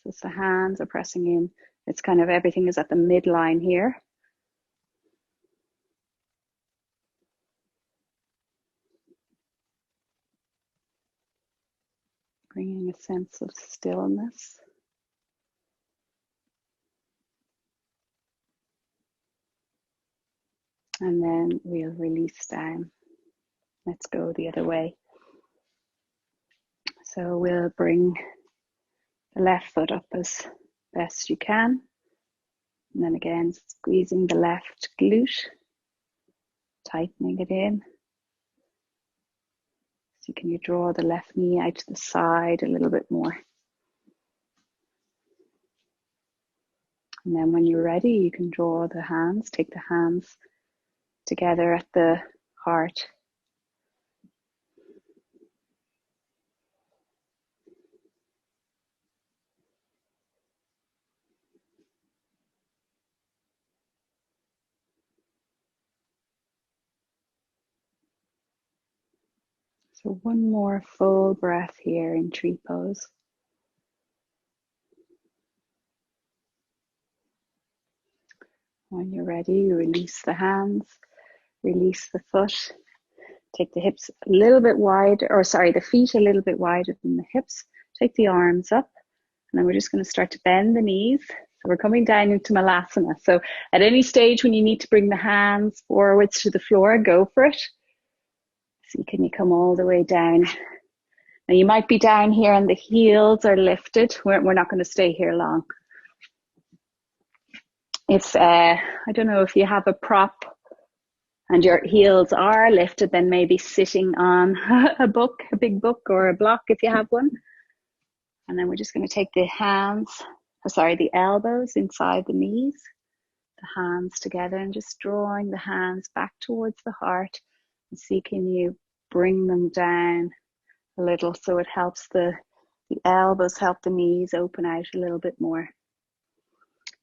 So the hands are pressing in. It's kind of everything is at the midline here. Bringing a sense of stillness. And then we'll release down. Let's go the other way. So we'll bring the left foot up as best you can. And then again, squeezing the left glute, tightening it in. So can you draw the left knee out to the side a little bit more. And then when you're ready, you can draw the hands, take the hands together at the heart. So one more full breath here in tree pose. When you're ready, you release the hands, release the foot. Take the hips a little bit wide, the feet a little bit wider than the hips. Take the arms up, and then we're just going to start to bend the knees. So we're coming down into Malasana. So at any stage when you need to bring the hands forwards to the floor, go for it. So can you come all the way down? Now you might be down here and the heels are lifted. We're not going to stay here long. If I don't know if you have a prop and your heels are lifted, then maybe sitting on a big book or a block if you have one. And then we're just going to take the the elbows inside the knees, the hands together, and just drawing the hands back towards the heart. And see, can you bring them down a little so it helps the elbows help the knees open out a little bit more.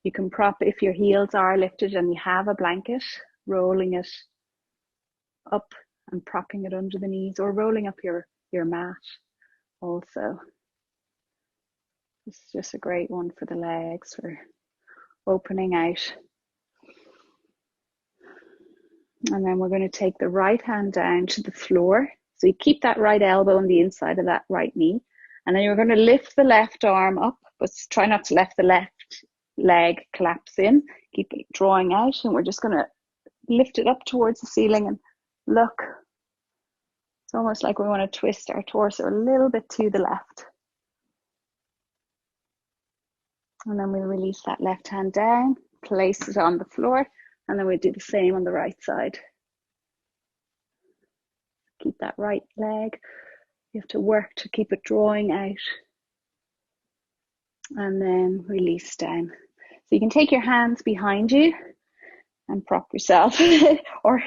You can prop, if your heels are lifted and you have a blanket, rolling it up and propping it under the knees, or rolling up your mat also. This is just a great one for the legs, for opening out. And then we're going to take the right hand down to the floor. So you keep that right elbow on the inside of that right knee. And then you're going to lift the left arm up, but try not to let the left leg collapse in. Keep it drawing out, and we're just going to lift it up towards the ceiling and look. It's almost like we want to twist our torso a little bit to the left. And then we'll release that left hand down, place it on the floor, and then we'll do the same on the right side. Keep that right leg. You have to work to keep it drawing out. And then release down. So you can take your hands behind you and prop yourself or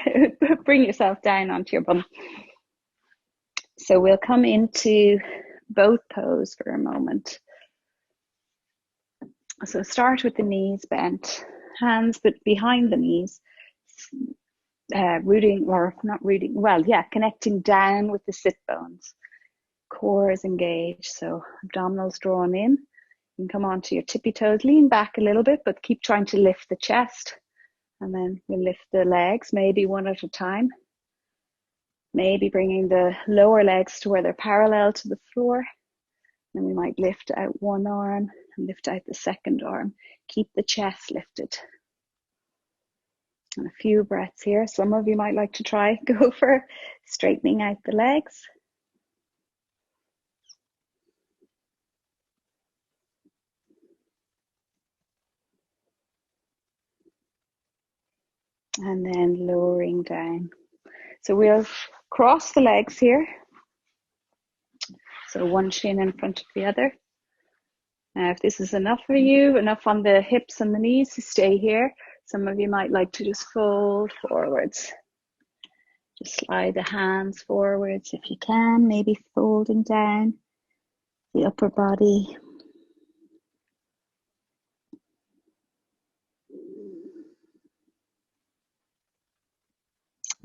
bring yourself down onto your bum. So we'll come into both pose for a moment. So start with the knees bent, hands but behind the knees, connecting down with the sit bones. Core is engaged, so abdominals drawn in. You can come onto your tippy toes, lean back a little bit, but keep trying to lift the chest. And then we'll lift the legs, maybe one at a time. Maybe bringing the lower legs to where they're parallel to the floor. Then we might lift out one arm and lift out the second arm. Keep the chest lifted. And a few breaths here. Some of you might like to go for straightening out the legs. And then lowering down. So we'll cross the legs here. So one shin in front of the other. Now, if this is enough for you, enough on the hips and the knees to stay here, some of you might like to just fold forwards. Just slide the hands forwards if you can, maybe folding down the upper body.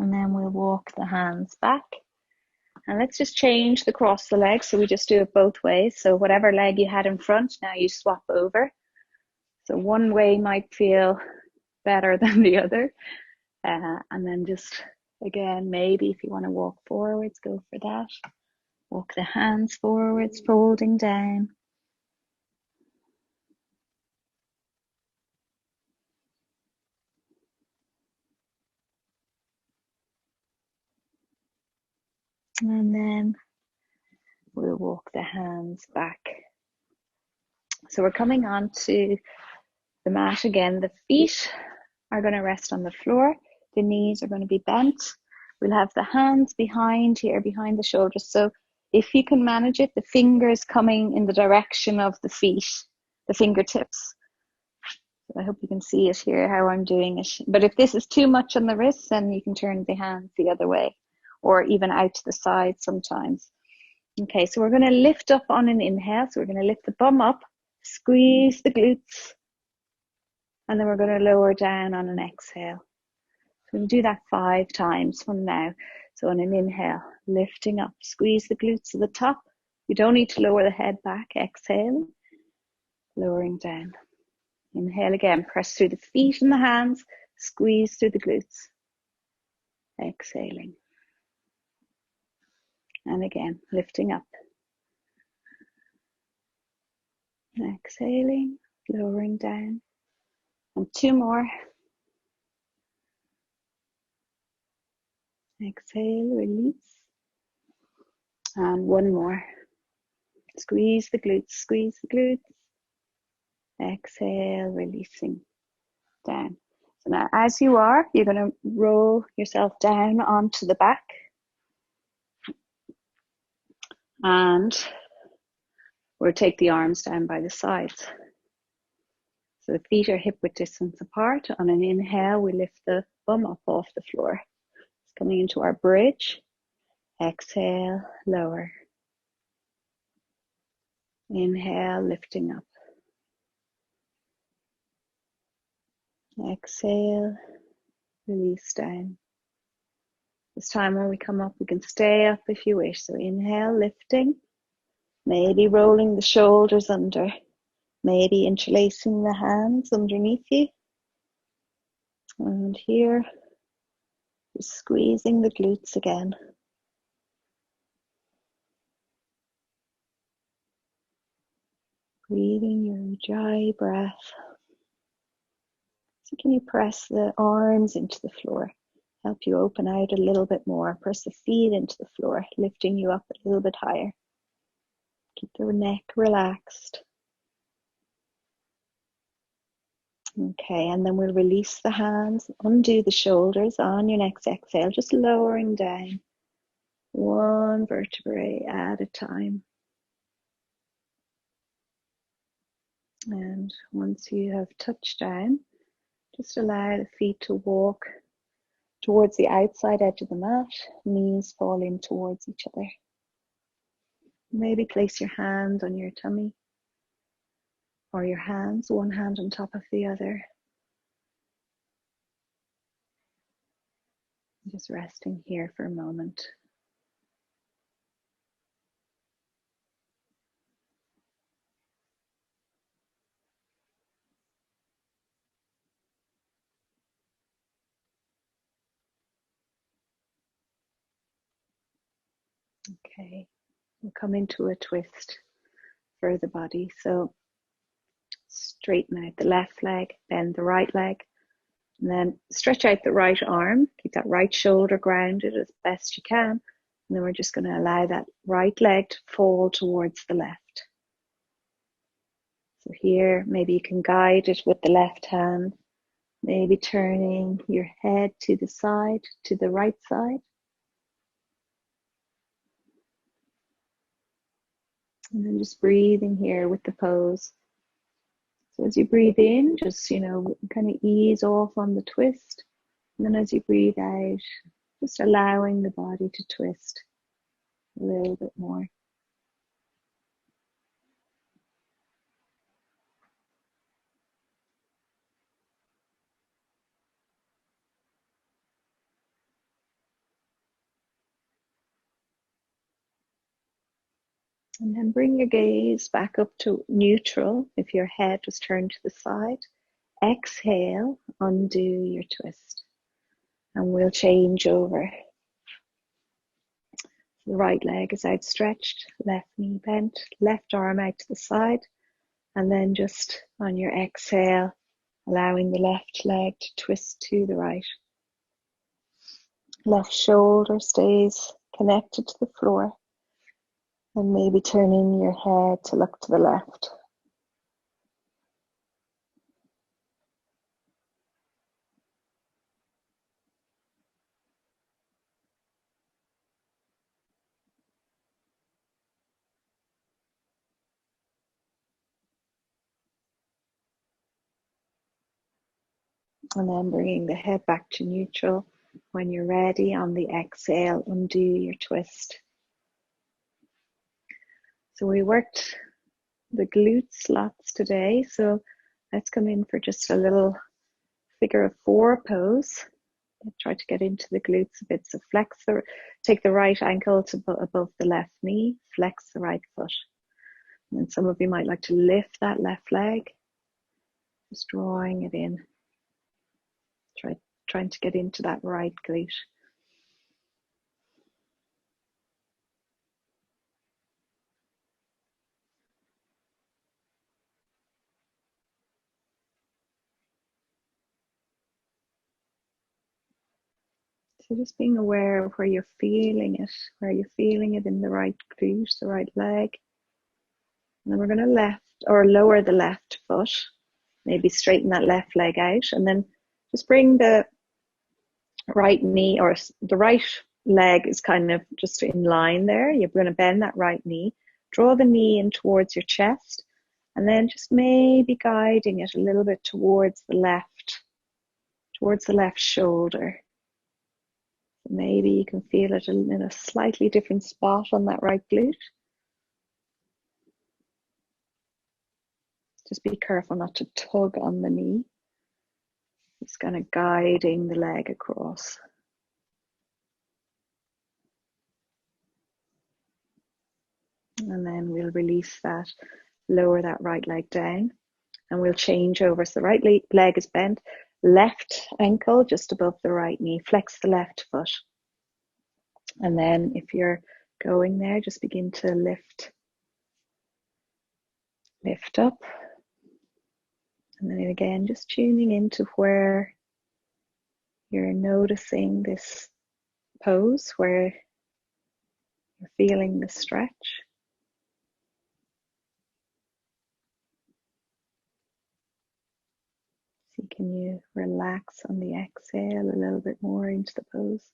And then we'll walk the hands back. And let's just change the cross the legs. So we just do it both ways. So whatever leg you had in front, now you swap over. So one way might feel better than the other. And then just, again, maybe if you want to walk forwards, go for that. Walk the hands forwards, folding down. And then we'll walk the hands back. So we're coming on to the mat again. The feet are going to rest on the floor. The knees are going to be bent. We'll have the hands behind here, behind the shoulders. So if you can manage it, the fingers coming in the direction of the feet, the fingertips. I hope you can see it here, how I'm doing it. But if this is too much on the wrists, then you can turn the hands the other way or even out to the side sometimes. Okay, so we're going to lift up on an inhale. So we're going to lift the bum up, squeeze the glutes, and then we're going to lower down on an exhale. So we'll do that 5 times from now. So on an inhale, lifting up, squeeze the glutes to the top. You don't need to lower the head back. Exhale, lowering down. Inhale again, press through the feet and the hands, squeeze through the glutes. Exhaling. And again, lifting up. Exhaling, lowering down. And 2 more. Exhale, release. And 1 more. Squeeze the glutes, squeeze the glutes. Exhale, releasing down. So now as you are, you're going to roll yourself down onto the back. And we'll take the arms down by the sides. So the feet are hip width distance apart. On an inhale, we lift the bum up off the floor. It's coming into our bridge. Exhale, lower. Inhale, lifting up. Exhale, release down. This time when we come up, we can stay up if you wish. So inhale, lifting, maybe rolling the shoulders under, maybe interlacing the hands underneath you. And here, just squeezing the glutes again. Breathing your Ujjayi breath. So can you press the arms into the floor? Help you open out a little bit more. Press the feet into the floor, lifting you up a little bit higher. Keep the neck relaxed. Okay, and then we'll release the hands, undo the shoulders on your next exhale, just lowering down one vertebrae at a time. And once you have touched down, just allow the feet to walk towards the outside edge of the mat, knees falling towards each other. Maybe place your hand on your tummy or your hands, one hand on top of the other. Just resting here for a moment. Okay, we'll come into a twist for the body. So straighten out the left leg, bend the right leg, and then stretch out the right arm. Keep that right shoulder grounded as best you can. And then we're just going to allow that right leg to fall towards the left. So here, maybe you can guide it with the left hand, maybe turning your head to the side, to the right side. And then just breathing here with the pose. So as you breathe in, just, kind of ease off on the twist. And then as you breathe out, just allowing the body to twist a little bit more. And then bring your gaze back up to neutral if your head was turned to the side. Exhale, undo your twist. And we'll change over. The right leg is outstretched, left knee bent, left arm out to the side. And then just on your exhale, allowing the left leg to twist to the right. Left shoulder stays connected to the floor. And maybe turning your head to look to the left. And then bringing the head back to neutral. When you're ready, on the exhale, undo your twist. So we worked the glute slots today. So let's come in for just a little figure of four pose. Try to get into the glutes a bit. So take the right ankle to above the left knee, flex the right foot. And then some of you might like to lift that left leg, just drawing it in. Trying to get into that right glute. So just being aware of where you're feeling it in the right glute, the right leg. And then we're going to lower the left foot, maybe straighten that left leg out, and then just bring the right knee, or the right leg is kind of just in line there. You're going to bend that right knee, draw the knee in towards your chest, and then just maybe guiding it a little bit towards the left shoulder. Maybe you can feel it in a slightly different spot on that right glute. Just be careful not to tug on the knee. Just kind of guiding the leg across. And then we'll release that, lower that right leg down, and we'll change over. So the right leg is bent, left ankle just above the right knee, flex the left foot. And then if you're going there, just begin to lift up. And then again, just tuning into where you're noticing this pose, where you're feeling the stretch. Can you relax on the exhale a little bit more into the pose?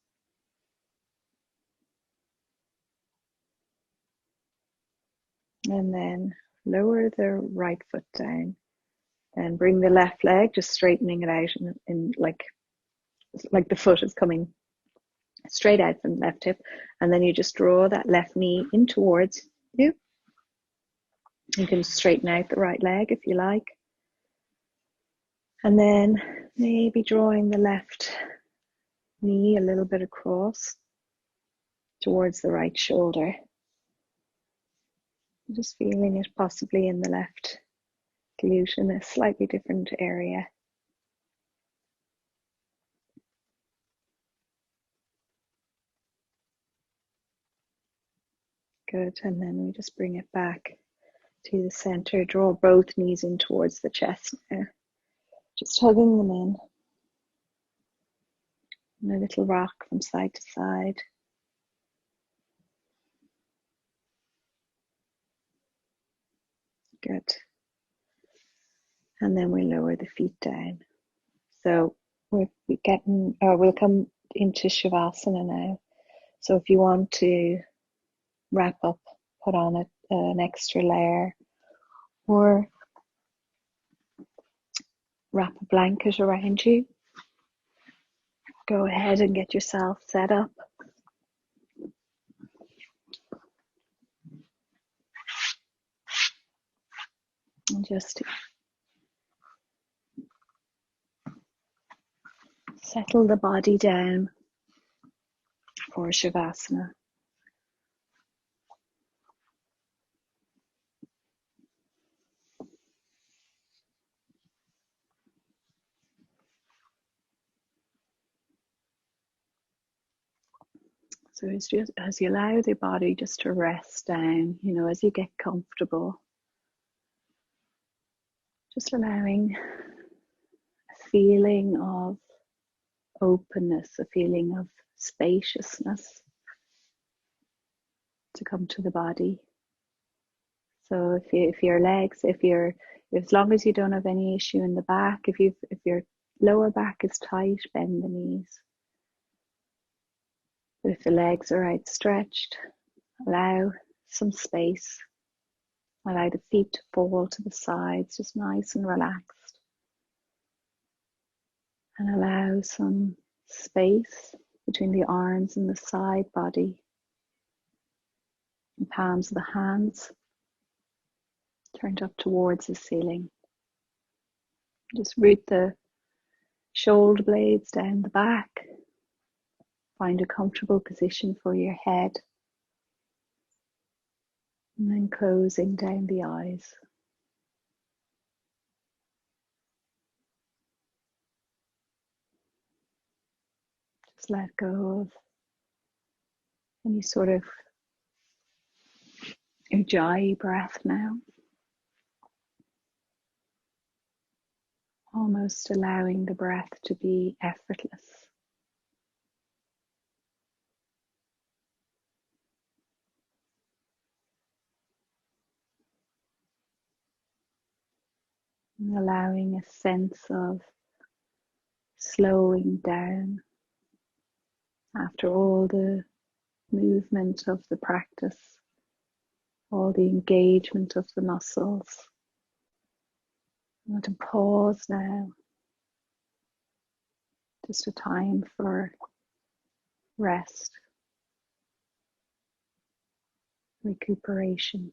And then lower the right foot down and bring the left leg, just straightening it out in like the foot is coming straight out from the left hip. And then you just draw that left knee in towards you. You can straighten out the right leg if you like. And then maybe drawing the left knee a little bit across towards the right shoulder. Just feeling it possibly in the left glute in a slightly different area. Good, and then we just bring it back to the center. Draw both knees in towards the chest now. Just hugging them in. And a little rock from side to side. Good. And then we lower the feet down. So we'll come into Shavasana now. So if you want to wrap up, put on an extra layer, or wrap a blanket around you, go ahead and get yourself set up. And just settle the body down for Shavasana. So it's just as you allow the body just to rest down, as you get comfortable, just allowing a feeling of openness, a feeling of spaciousness to come to the body. So if your legs, as long as you don't have any issue in the back, if your lower back is tight, bend the knees. But if the legs are outstretched, allow some space. Allow the feet to fall to the sides, just nice and relaxed. And allow some space between the arms and the side body. And palms of the hands turned up towards the ceiling. Just root the shoulder blades down the back. Find a comfortable position for your head. And then closing down the eyes. Just let go of any sort of ujjayi breath now. Almost allowing the breath to be effortless. And allowing a sense of slowing down after all the movement of the practice, all the engagement of the muscles. I'm going to pause now. Just a time for rest, recuperation.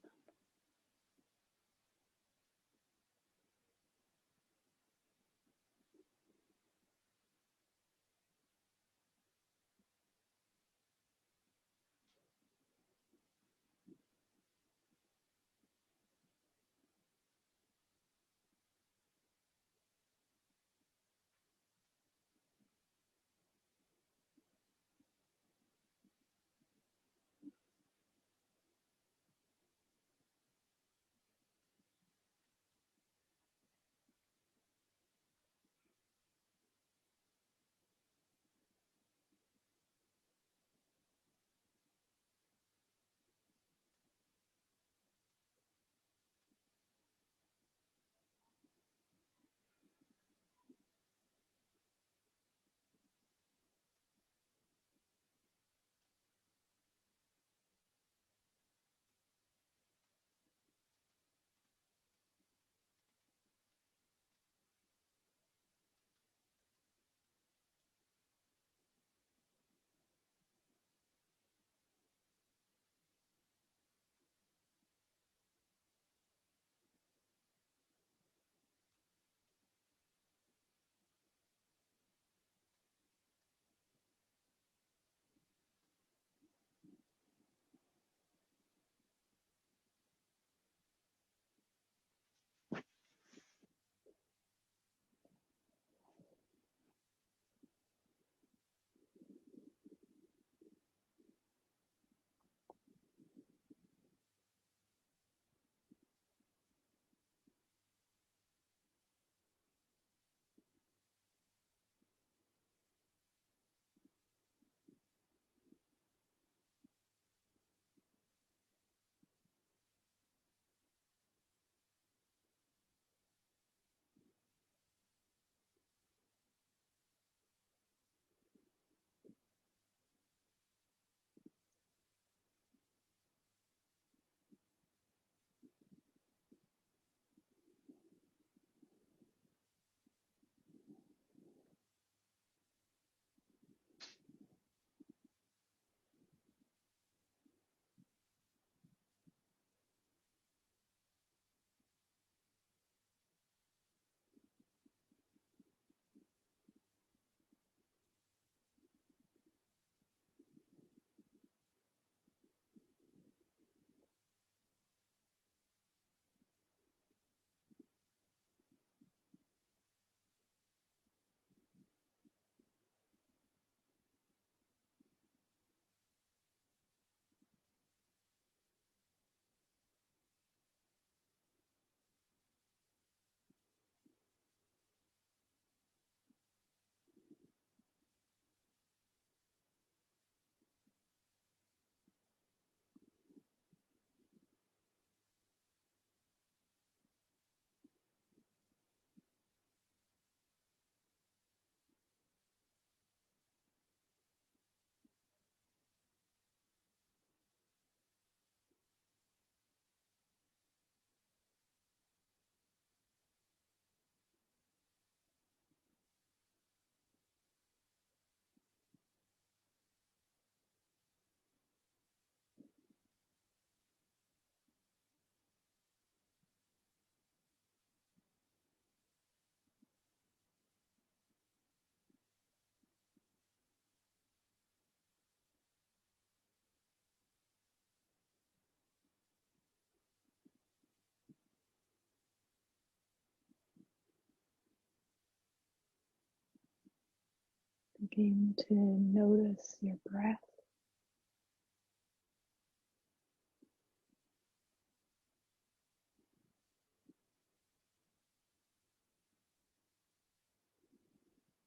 Begin to notice your breath.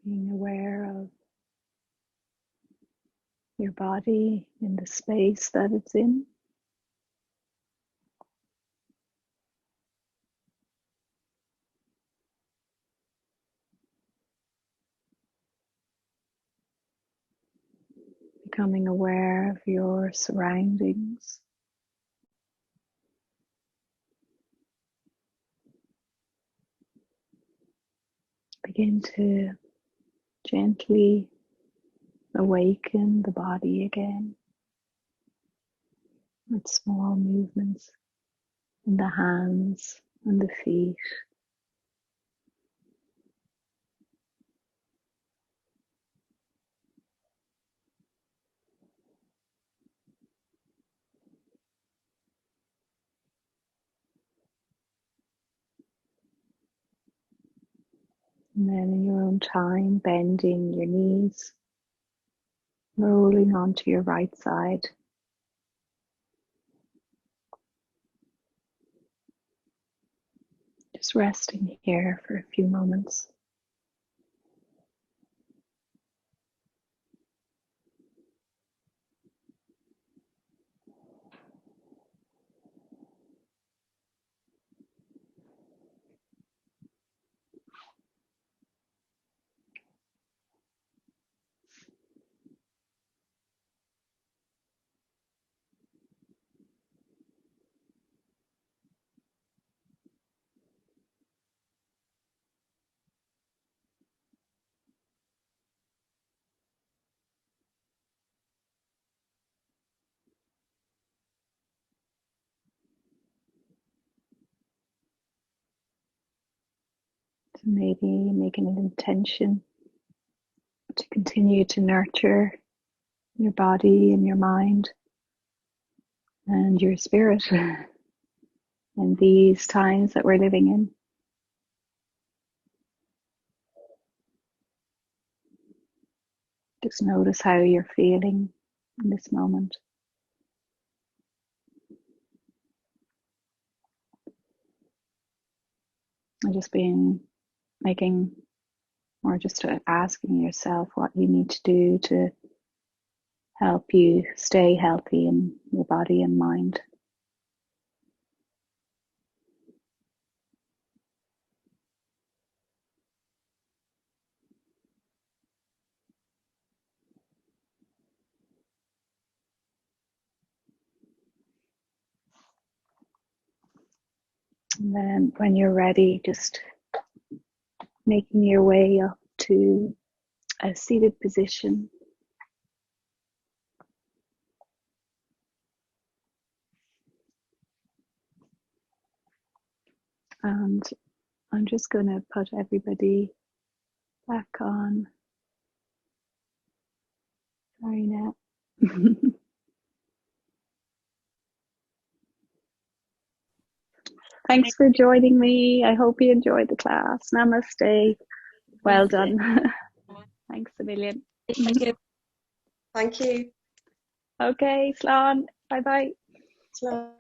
Being aware of your body in the space that it's in. Becoming aware of your surroundings. Begin to gently awaken the body again with small movements in the hands and the feet. And then in your own time, bending your knees, rolling onto your right side. Just resting here for a few moments. So maybe making an intention to continue to nurture your body and your mind and your spirit in these times that we're living in. Just notice how you're feeling in this moment. And just making, or just asking yourself what you need to do to help you stay healthy in your body and mind. And then when you're ready, just making your way up to a seated position. And I'm just going to put everybody back on. Sorry now. Thanks for joining me. I hope you enjoyed the class. Namaste. Well done. Thanks a million. Thank you. Thank you. Okay, Slán. Bye bye. Slán.